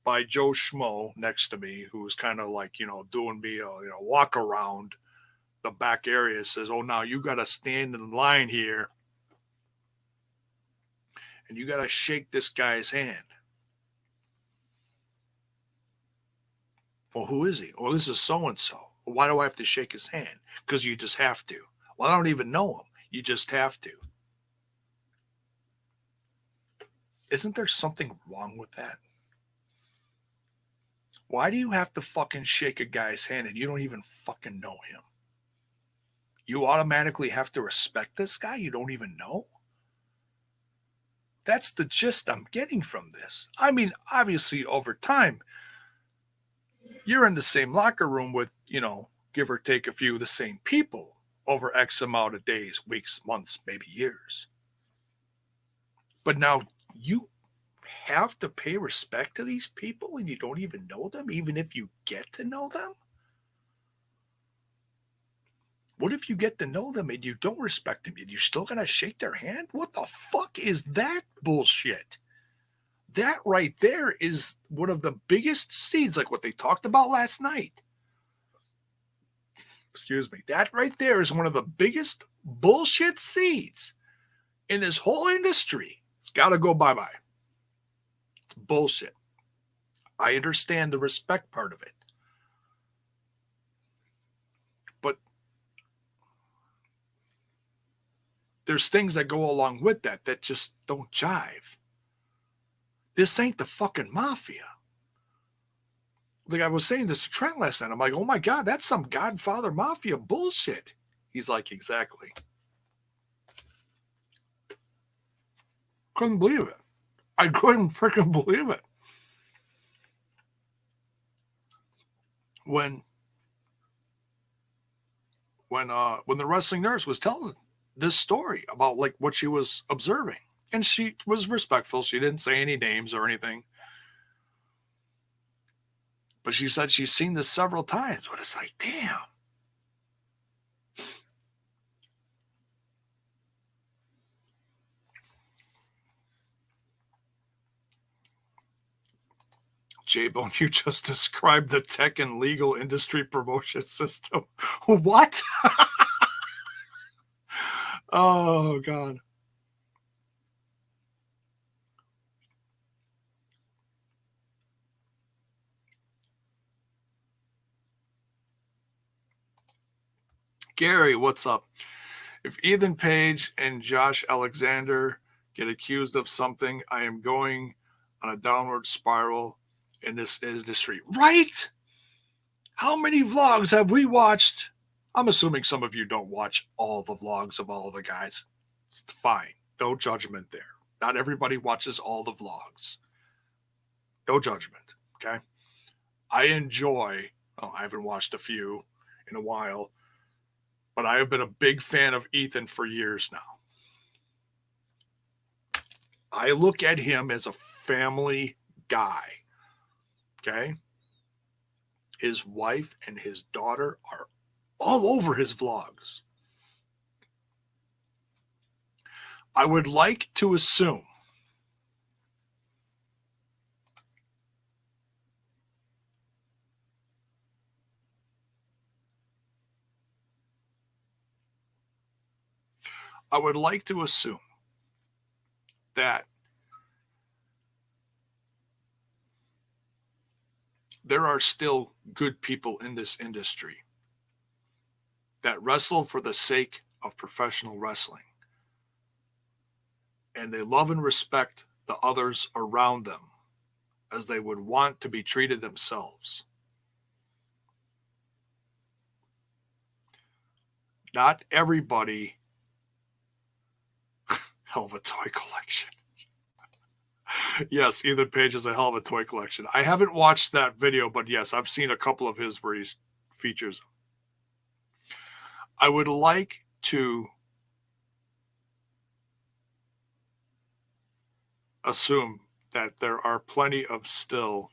by Joe Schmo next to me, who's kind of like, doing me a walk around the back area, says, "Oh, now you got to stand in line here and you got to shake this guy's hand." Well, who is he? Well, this is so and so. Well, why do I have to shake his hand? Because you just have to. Well, I don't even know him. You just have to. Isn't there something wrong with that? Why do you have to fucking shake a guy's hand and you don't even fucking know him? You automatically have to respect this guy you don't even know? That's the gist I'm getting from this. I mean, obviously, over time, you're in the same locker room with, give or take a few of the same people over X amount of days, weeks, months, maybe years. But now you have to pay respect to these people and you don't even know them, even if you get to know them? What if you get to know them and you don't respect them and you still gotta shake their hand? What the fuck is that bullshit? That right there is one of the biggest seeds, like what they talked about last night. Excuse me. That right there is one of the biggest bullshit seeds in this whole industry. It's got to go bye-bye. It's bullshit. I understand the respect part of it. But there's things that go along with that just don't jive. This ain't the fucking mafia. Like I was saying this to Trent last night. I'm like, oh my God, that's some Godfather Mafia bullshit. He's like, exactly. Couldn't believe it. I couldn't freaking believe it. When the wrestling nurse was telling this story about like what she was observing, and she was respectful. She didn't say any names or anything. But she said she's seen this several times. But it's like, damn. Jaybone, you just described the tech and legal industry promotion system. What? Oh, God. Gary, what's up? If Ethan Page and Josh Alexander get accused of something, I am going on a downward spiral in this industry. Right? How many vlogs have we watched? I'm assuming some of you don't watch all the vlogs of all the guys. It's fine. No judgment there. Not everybody watches all the vlogs. No judgment. Okay. I enjoy, I haven't watched a few in a while, but I have been a big fan of Ethan for years now. I look at him as a family guy. Okay. His wife and his daughter are all over his vlogs. I would like to assume that there are still good people in this industry that wrestle for the sake of professional wrestling. And they love and respect the others around them as they would want to be treated themselves. Not everybody. Hell of a toy collection. Yes, Ethan Page is a hell of a toy collection. I haven't watched that video, but yes, I've seen a couple of his where he features them. I would like to assume that there are plenty of still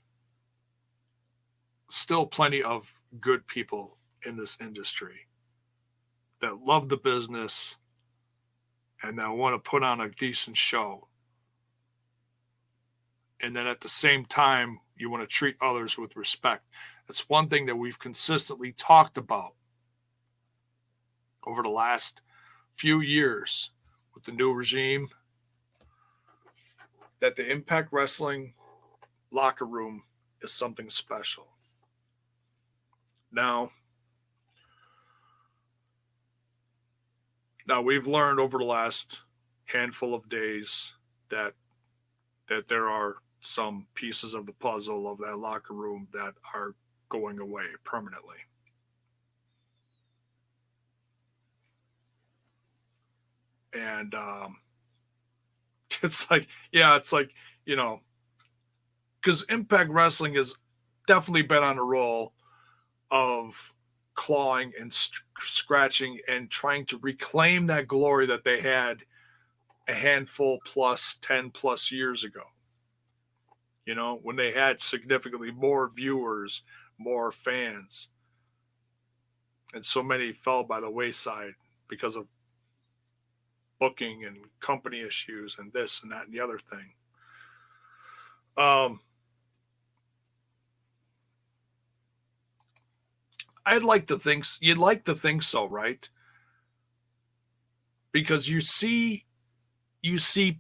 plenty of good people in this industry that love the business and that want to put on a decent show And then at the same time, you want to treat others with respect. That's one thing that we've consistently talked about over the last few years with the new regime, that the Impact Wrestling locker room is something special. Now we've learned over the last handful of days that there are some pieces of the puzzle of that locker room that are going away permanently. And it's like, because Impact Wrestling has definitely been on a roll of clawing and scratching and trying to reclaim that glory that they had a handful plus 10 plus years ago. When they had significantly more viewers, more fans, and so many fell by the wayside because of booking and company issues and this and that and the other thing. I'd like to think you'd like to think so, right? Because you see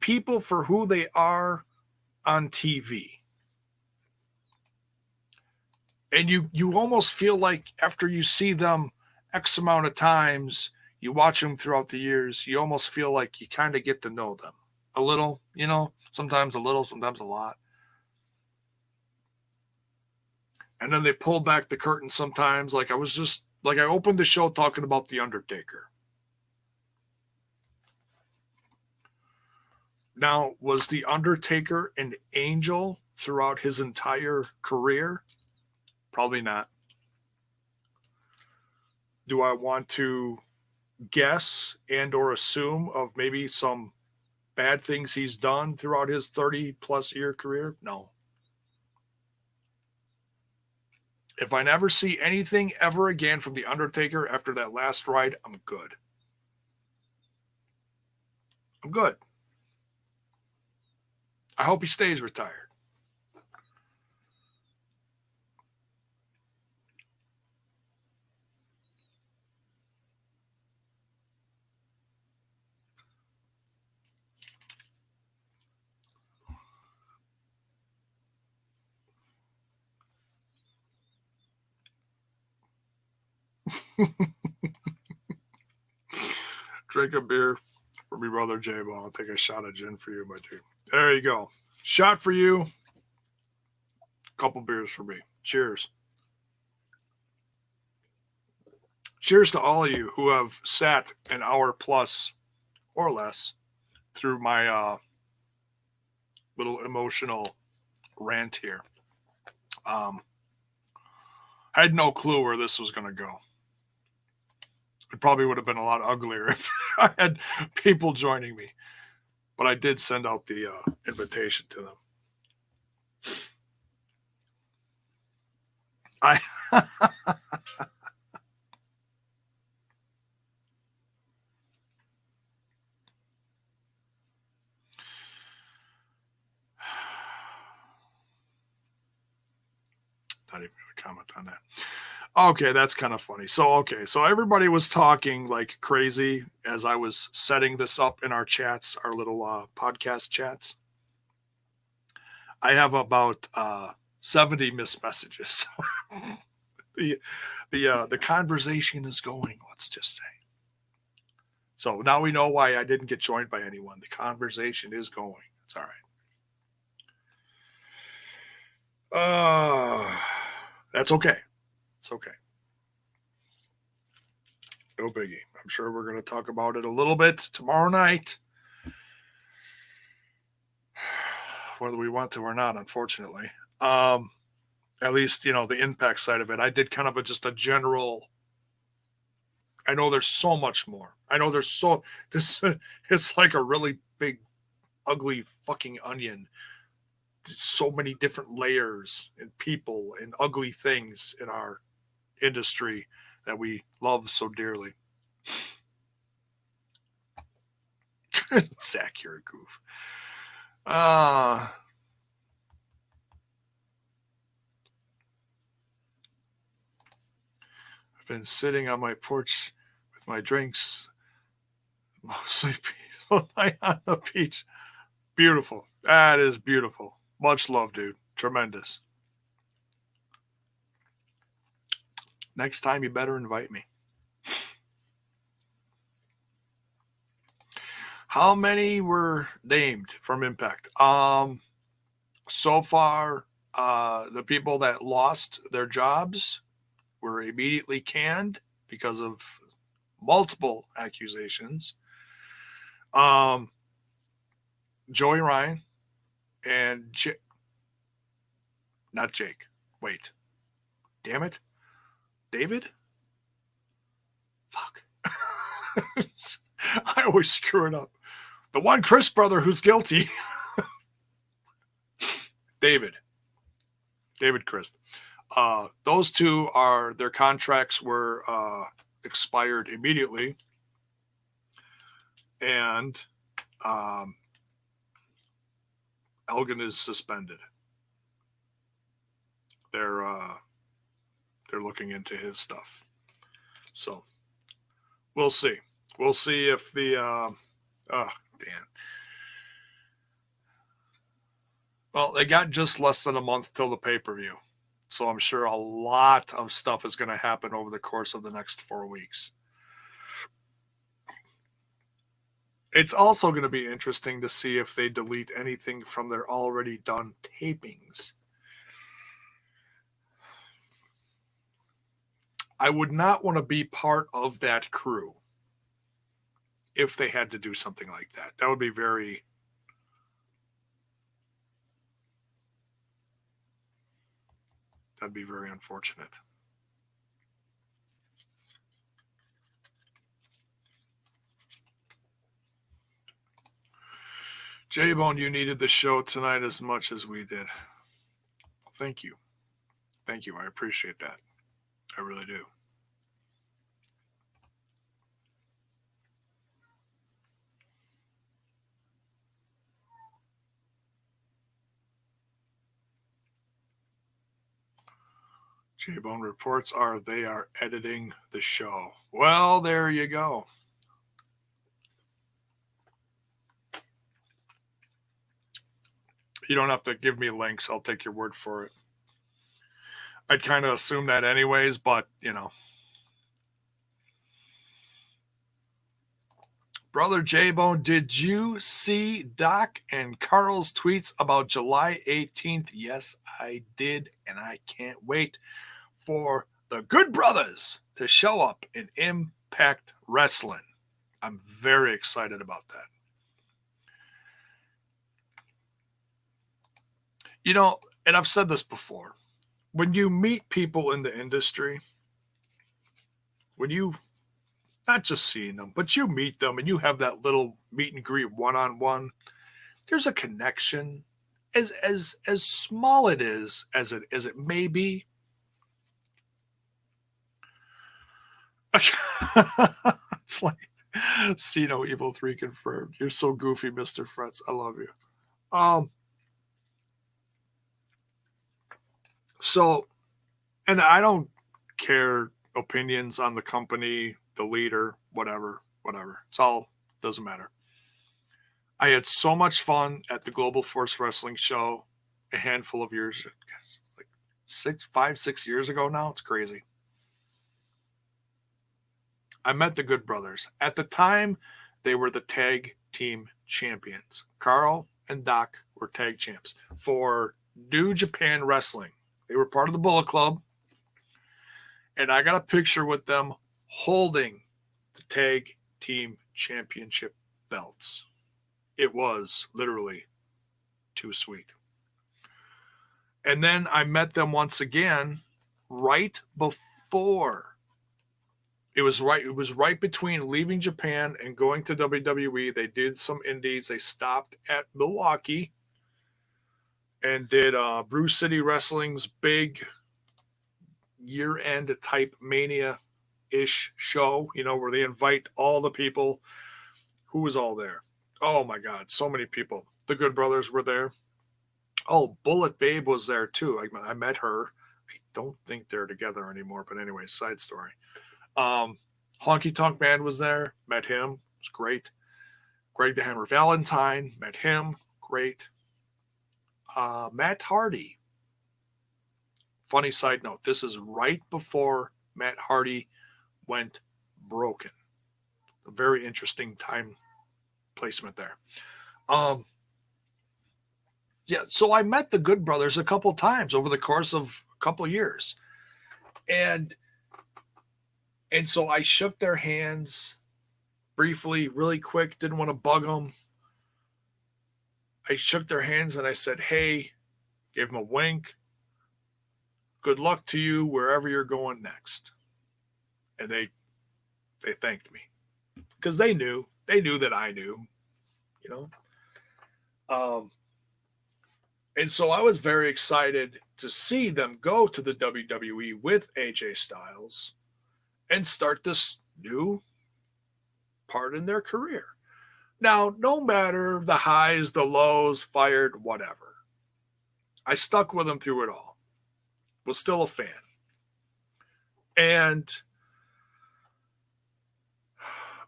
people for who they are on TV. And you almost feel like after you see them X amount of times, you watch them throughout the years, you almost feel like you kind of get to know them a little, sometimes a little, sometimes a lot. And then they pull back the curtain sometimes. Like I opened the show talking about The Undertaker. Now, was The Undertaker an angel throughout his entire career? Probably not. Do I want to guess and or assume of maybe some bad things he's done throughout his 30 plus year career? No. If I never see anything ever again from The Undertaker after that last ride, I'm good. I'm good. I hope he stays retired. Drink a beer for me, brother Jaybone. I'll take a shot of gin for you, my dude. There you go. Shot for you. Couple beers for me. Cheers. Cheers to all of you who have sat an hour plus or less through my little emotional rant here. I had no clue where this was going to go. It probably would have been a lot uglier if I had people joining me. But I did send out the invitation to them. Not even going to comment on that. Okay, that's kind of funny. So everybody was talking like crazy as I was setting this up in our chats, our little podcast chats. I have about 70 missed messages. The conversation is going, let's just say. So now we know why I didn't get joined by anyone. The conversation is going. It's all right. That's okay. It's okay. No biggie. I'm sure we're going to talk about it a little bit tomorrow night. Whether we want to or not, unfortunately. At least, the Impact side of it. I did kind of just a general. I know there's so much more. I know there's it's like a really big, ugly fucking onion. So many different layers and people and ugly things in our industry that we love so dearly. It's accurate, goof. I've been sitting on my porch with my drinks, mostly peaceful night on the beach. Beautiful. That is beautiful. Much love, dude. Tremendous. Next time, you better invite me. How many were named from Impact? So far, the people that lost their jobs were immediately canned because of multiple accusations. Joey Ryan and not Jake. Wait. Damn it. David? Fuck. I always screw it up. The one Crist brother who's guilty. David Crist. Those two their contracts were expired immediately. And Elgin is suspended. They're looking into his stuff. So we'll see. We'll see if the well, they got just less than a month till the pay-per-view. So I'm sure a lot of stuff is going to happen over the course of the next 4 weeks. It's also going to be interesting to see if they delete anything from their already done tapings. I would not want to be part of that crew if they had to do something like that. That would be very... That'd be very unfortunate. Jaybone, you needed the show tonight as much as we did. Thank you. Thank you. I appreciate that. I really do. Jaybone reports they are editing the show. Well, there you go. You don't have to give me links. I'll take your word for it. I'd kind of assume that anyways, but, you know. Brother Jaybone, did you see Doc and Carl's tweets about July 18th? Yes, I did, and I can't wait for the Good Brothers to show up in Impact Wrestling. I'm very excited about that. You know, and I've said this before, when you meet people in the industry, when you, not just seeing them, but you meet them and you have that little meet and greet one-on-one, there's a connection, as small it is as it may be. It's like, see no evil 3 confirmed. You're so goofy, MrFretz. I love you. So, and I don't care opinions on the company, the leader, whatever. It's all, doesn't matter. I had so much fun at the Global Force Wrestling show a handful of years, like 5-6 years ago now. It's crazy. I met the Good Brothers. At the time, they were the tag team champions. Carl and Doc were tag champs for New Japan Wrestling. They were part of the Bullet Club. And I got a picture with them holding the tag team championship belts. It was literally too sweet. And then I met them once again right before. It was right between leaving Japan and going to WWE. They did some indies. They stopped at Milwaukee and did Brew City Wrestling's big year-end type Mania-ish show, you know, where they invite all the people. Who was all there? Oh, my God, so many people. The Good Brothers were there. Oh, Bullet Babe was there, too. I met her. I don't think they're together anymore, but anyway, side story. Honky Tonk Man was there, met him, it was great. Greg the Hammer Valentine, met him, great. Matt Hardy. Funny side note, this is right before Matt Hardy went broken. A very interesting time placement there. Yeah, so I met the Good Brothers a couple times over the course of a couple years. And so I shook their hands briefly, really quick, didn't want to bug them. I shook their hands and I said, hey, gave them a wink. Good luck to you wherever you're going next. And they thanked me because they knew that I knew, you know. And so I was very excited to see them go to the WWE with AJ Styles and start this new part in their career. Now, no matter the highs, the lows, fired, whatever, I stuck with them through it all. Was still a fan. And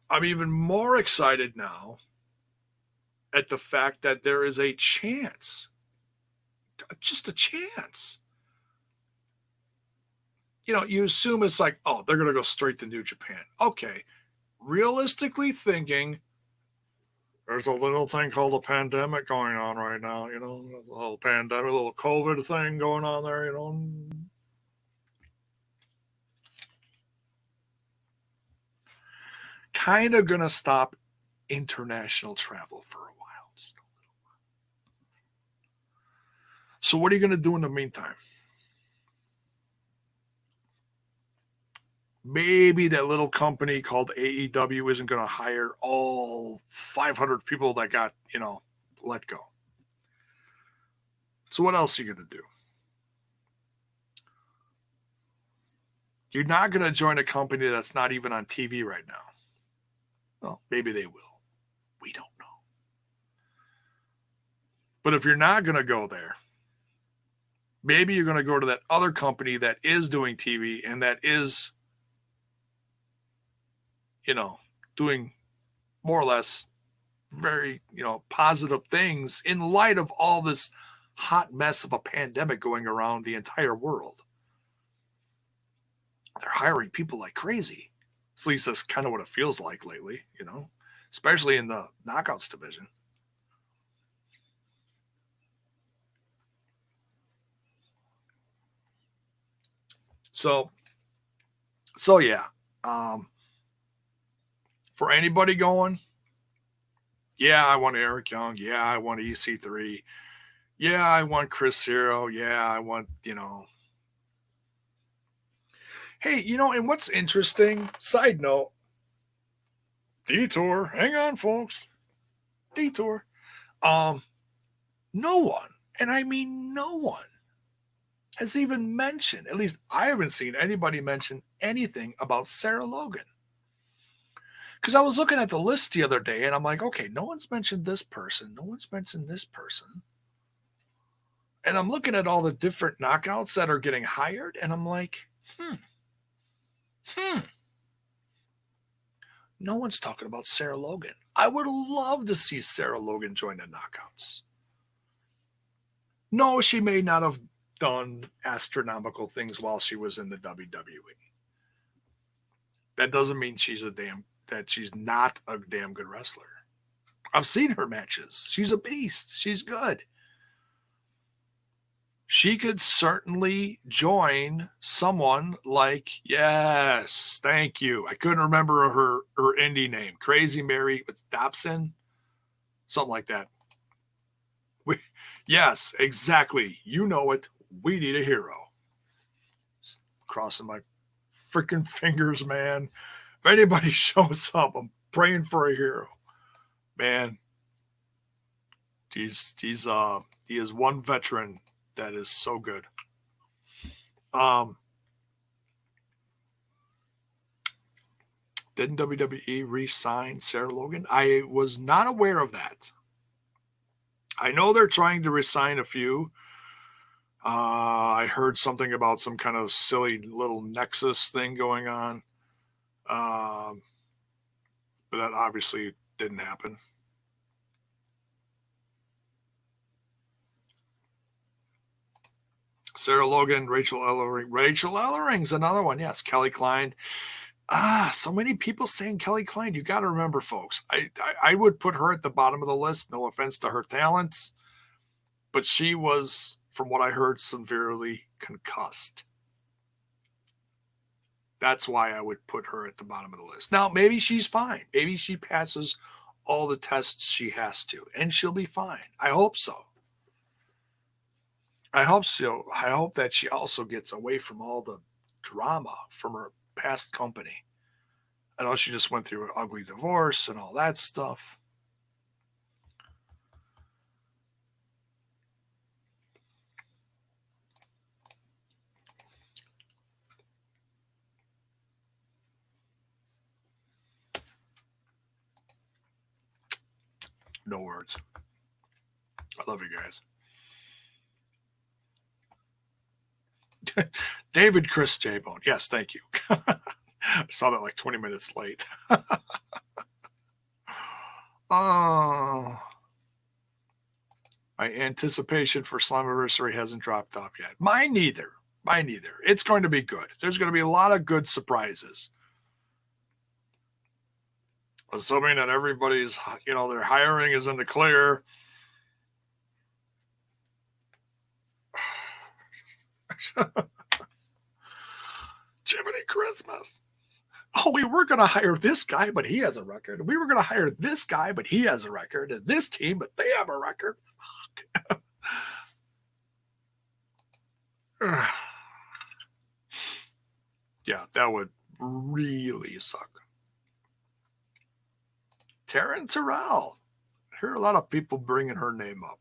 I'm even more excited now at the fact that there is a chance, just a chance. You know, you assume it's like, oh, they're going to go straight to New Japan. Okay. Realistically thinking, there's a little thing called a pandemic going on right now, you know, a little pandemic, a little COVID thing going on there, you know. Kind of going to stop international travel for a while. Just a little while. So what are you going to do in the meantime? Maybe that little company called AEW isn't going to hire all 500 people that got, you know, let go. So what else are you going to do? You're not going to join a company that's not even on TV right now. Well, maybe they will. We don't know. But if you're not going to go there, maybe you're going to go to that other company that is doing TV and that is, you know, doing more or less very, you know, positive things in light of all this hot mess of a pandemic going around the entire world. They're hiring people like crazy. At least that's kind of what it feels like lately, you know, especially in the knockouts division. So yeah. For anybody going, yeah, I want Eric Young. Yeah, I want EC3. Yeah, I want Chris Hero. Yeah, I want, you know. Hey, you know, and what's interesting, side note, detour, hang on, folks. Detour. No one, and I mean no one, has even mentioned, at least I haven't seen anybody mention anything about Sarah Logan. Because I was looking at the list the other day and I'm like, okay, no one's mentioned this person. No one's mentioned this person. And I'm looking at all the different knockouts that are getting hired and I'm like, no one's talking about Sarah Logan. I would love to see Sarah Logan join the knockouts. No, she may not have done astronomical things while she was in the WWE. That doesn't mean that she's not a damn good wrestler. I've seen her matches. She's a beast. She's good. She could certainly join someone like, yes, thank you. I couldn't remember her indie name. Crazy Mary, what's Dobson? Something like that. Yes, exactly. You know it. We need a hero. Crossing my freaking fingers, man. If anybody shows up, I'm praying for a hero. Man, he is one veteran that is so good. Didn't WWE re-sign Sarah Logan? I was not aware of that. I know they're trying to re-sign a few. I heard something about some kind of silly little Nexus thing going on. Um, but that obviously didn't happen. Sarah Logan, Rachel Ellering. Rachel Ellering's another one. Yes, Kelly Klein. So many people saying Kelly Klein. You got to remember, folks. I would put her at the bottom of the list. No offense to her talents, but she was, from what I heard, severely concussed. That's why I would put her at the bottom of the list. Now, maybe she's fine. Maybe she passes all the tests she has to, and she'll be fine. I hope so. I hope so. I hope that she also gets away from all the drama from her past company. I know she just went through an ugly divorce and all that stuff. No words. I love you guys. David Crist Jaybone. Yes, thank you. I saw that like 20 minutes late. Oh, my anticipation for Slammiversary hasn't dropped off yet. Mine neither. Mine neither. It's going to be good. There's going to be a lot of good surprises. Assuming that everybody's, their hiring is in the clear. Jiminy Christmas. Oh, we were going to hire this guy, but he has a record. We were going to hire this guy, but he has a record. And this team, but they have a record. Fuck. Yeah, that would really suck. Taryn Terrell. I hear a lot of people bringing her name up.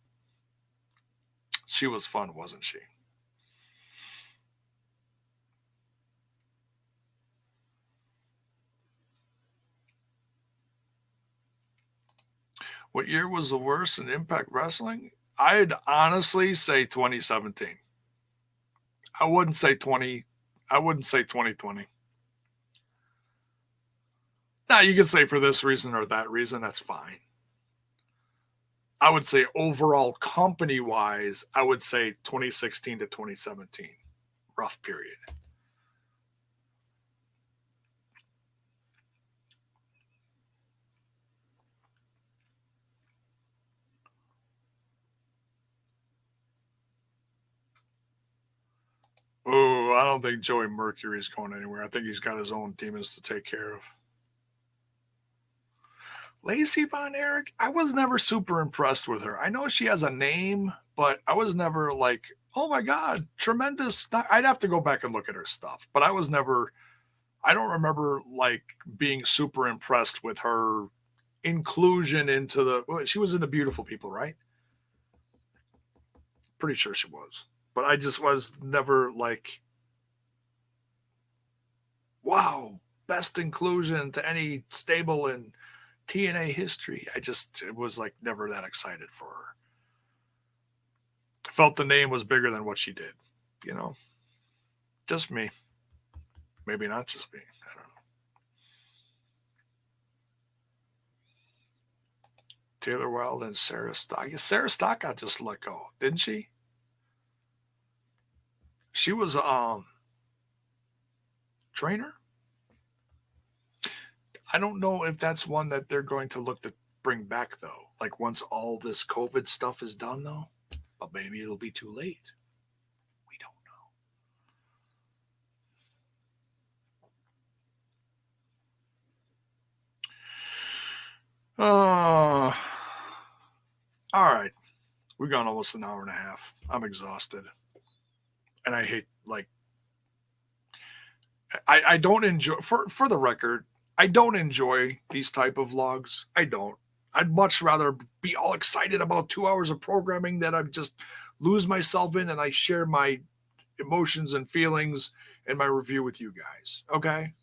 She was fun, wasn't she? What year was the worst in Impact Wrestling? I'd honestly say 2017. I wouldn't say 2020. Now you can say for this reason or that reason, that's fine. I would say overall company wise, I would say 2016 to 2017. Rough period. Oh, I don't think Joey Mercury is going anywhere. I think he's got his own demons to take care of. Lacey Von Erich, I was never super impressed with her. I know she has a name, but I was never like, oh my God, tremendous. I'd have to go back and look at her stuff, but I don't remember like being super impressed with her inclusion into she was in the Beautiful People, right? Pretty sure she was. But I just was never like, wow, best inclusion to any stable in TNA history. It was like never that excited for her. I felt the name was bigger than what she did, you know? Just me. Maybe not just me. I don't know. Taylor Wilde and Sarah Stock. Sarah Stock got just let go, didn't she? She was trainer. I don't know if that's one that they're going to look to bring back though. Like once all this COVID stuff is done though, but maybe it'll be too late. We don't know. All right. We've gone almost an hour and a half. I'm exhausted. And I hate I don't enjoy for the record, I don't enjoy these type of vlogs. I don't. I'd much rather be all excited about 2 hours of programming that I just lose myself in and I share my emotions and feelings in my review with you guys. Okay?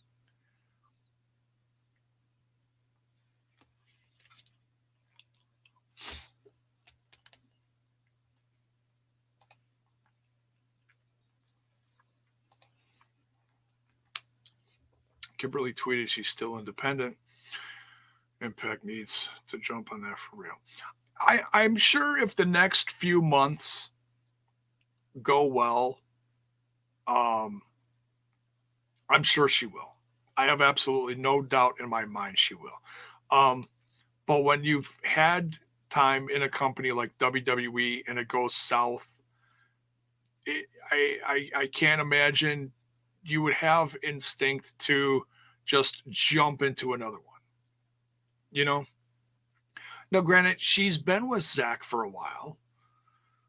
Kimberly tweeted she's still independent. Impact needs to jump on that for real. I'm sure if the next few months go well, I'm sure she will. I have absolutely no doubt in my mind she will. But when you've had time in a company like WWE and it goes south, I can't imagine you would have instinct to just jump into another one. You know? Now, granted, she's been with Zach for a while.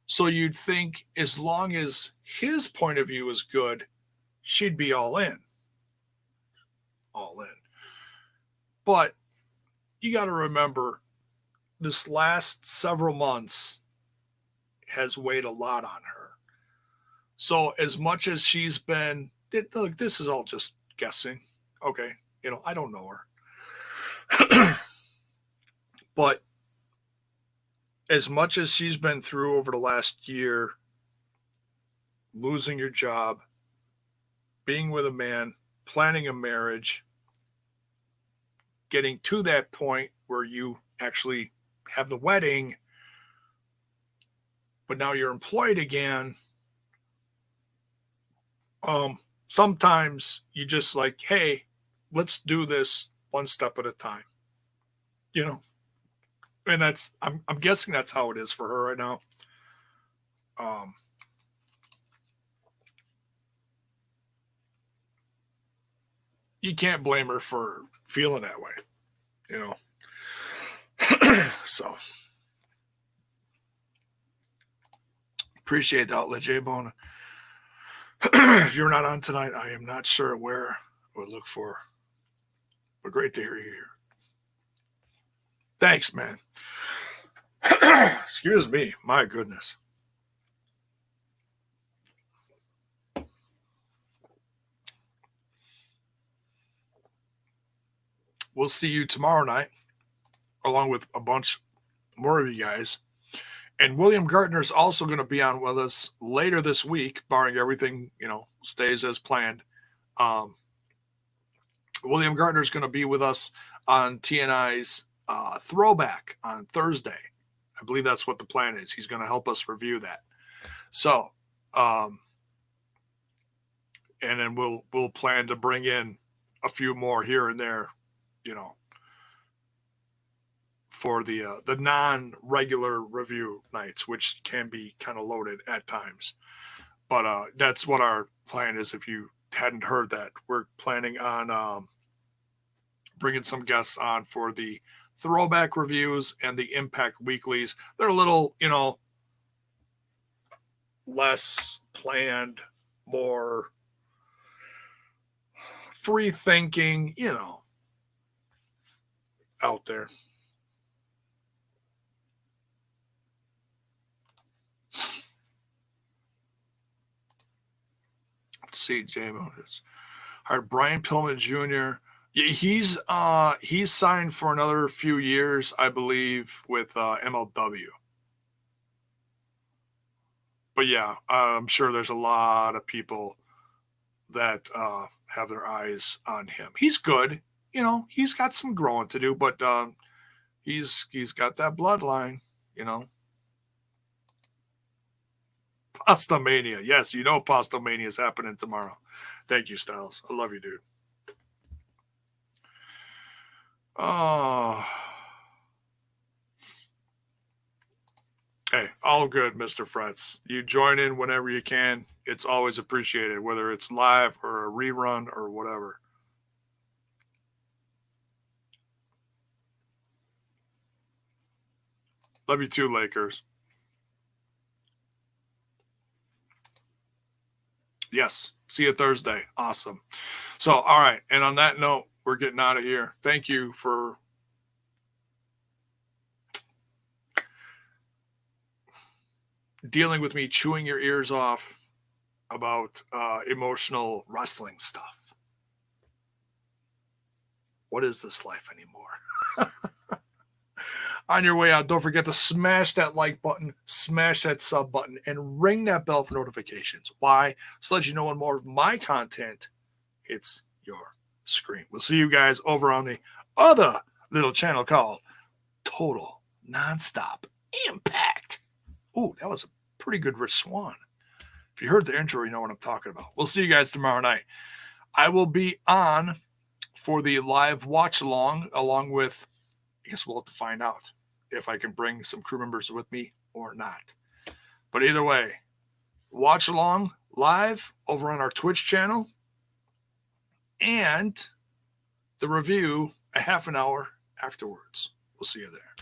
So you'd think as long as his point of view is good, she'd be all in. All in. But you got to remember, this last several months has weighed a lot on her. So as much as she's been, look, this is all just guessing. Okay. I don't know her. But as much as she's been through over the last year, losing your job, being with a man, planning a marriage, getting to that point where you actually have the wedding, but now you're employed again. Sometimes you just like, hey, let's do this one step at a time, and I'm guessing that's how it is for her right now. You can't blame her for feeling that way, So appreciate the outlet, Jaybone. If you're not on tonight, I am not sure where I would look for, but great to hear you here. Thanks, man. Excuse me. My goodness. We'll see you tomorrow night, along with a bunch more of you guys. And William Gardner is also going to be on with us later this week, barring everything, stays as planned. William Gardner is going to be with us on TNI's Throwback on Thursday. I believe that's what the plan is. He's going to help us review that. So, and then we'll plan to bring in a few more here and there, for the non-regular review nights, which can be kind of loaded at times. But that's what our plan is. If you hadn't heard that, we're planning on bringing some guests on for the Throwback reviews and the Impact weeklies. They're a little, less planned, more free thinking, out there. Let's see, Jaybone. All right, Brian Pillman Jr. He's signed for another few years, I believe, with MLW. But yeah, I'm sure there's a lot of people that have their eyes on him. He's good, he's got some growing to do, but he's got that bloodline, Pasta Mania. Yes, Pasta Mania is happening tomorrow. Thank you, Styles. I love you, dude. Oh. Hey, all good, MrFretz. You join in whenever you can. It's always appreciated, whether it's live or a rerun or whatever. Love you too, Lakers. Yes. See you Thursday. Awesome. So, all right. And on that note, we're getting out of here. Thank you for dealing with me chewing your ears off about emotional wrestling stuff. What is this life anymore? On your way out, don't forget to smash that like button, smash that sub button, and ring that bell for notifications. Why? So let you know when more of my content hits your screen. We'll see you guys over on the other little channel called Total Nonstop Impact. Ooh, that was a pretty good Swan. If you heard the intro, you know what I'm talking about. We'll see you guys tomorrow night. I will be on for the live watch along with, I guess we'll have to find out if I can bring some crew members with me or not. But either way, watch along live over on our Twitch channel and the review a half an hour afterwards. We'll see you there.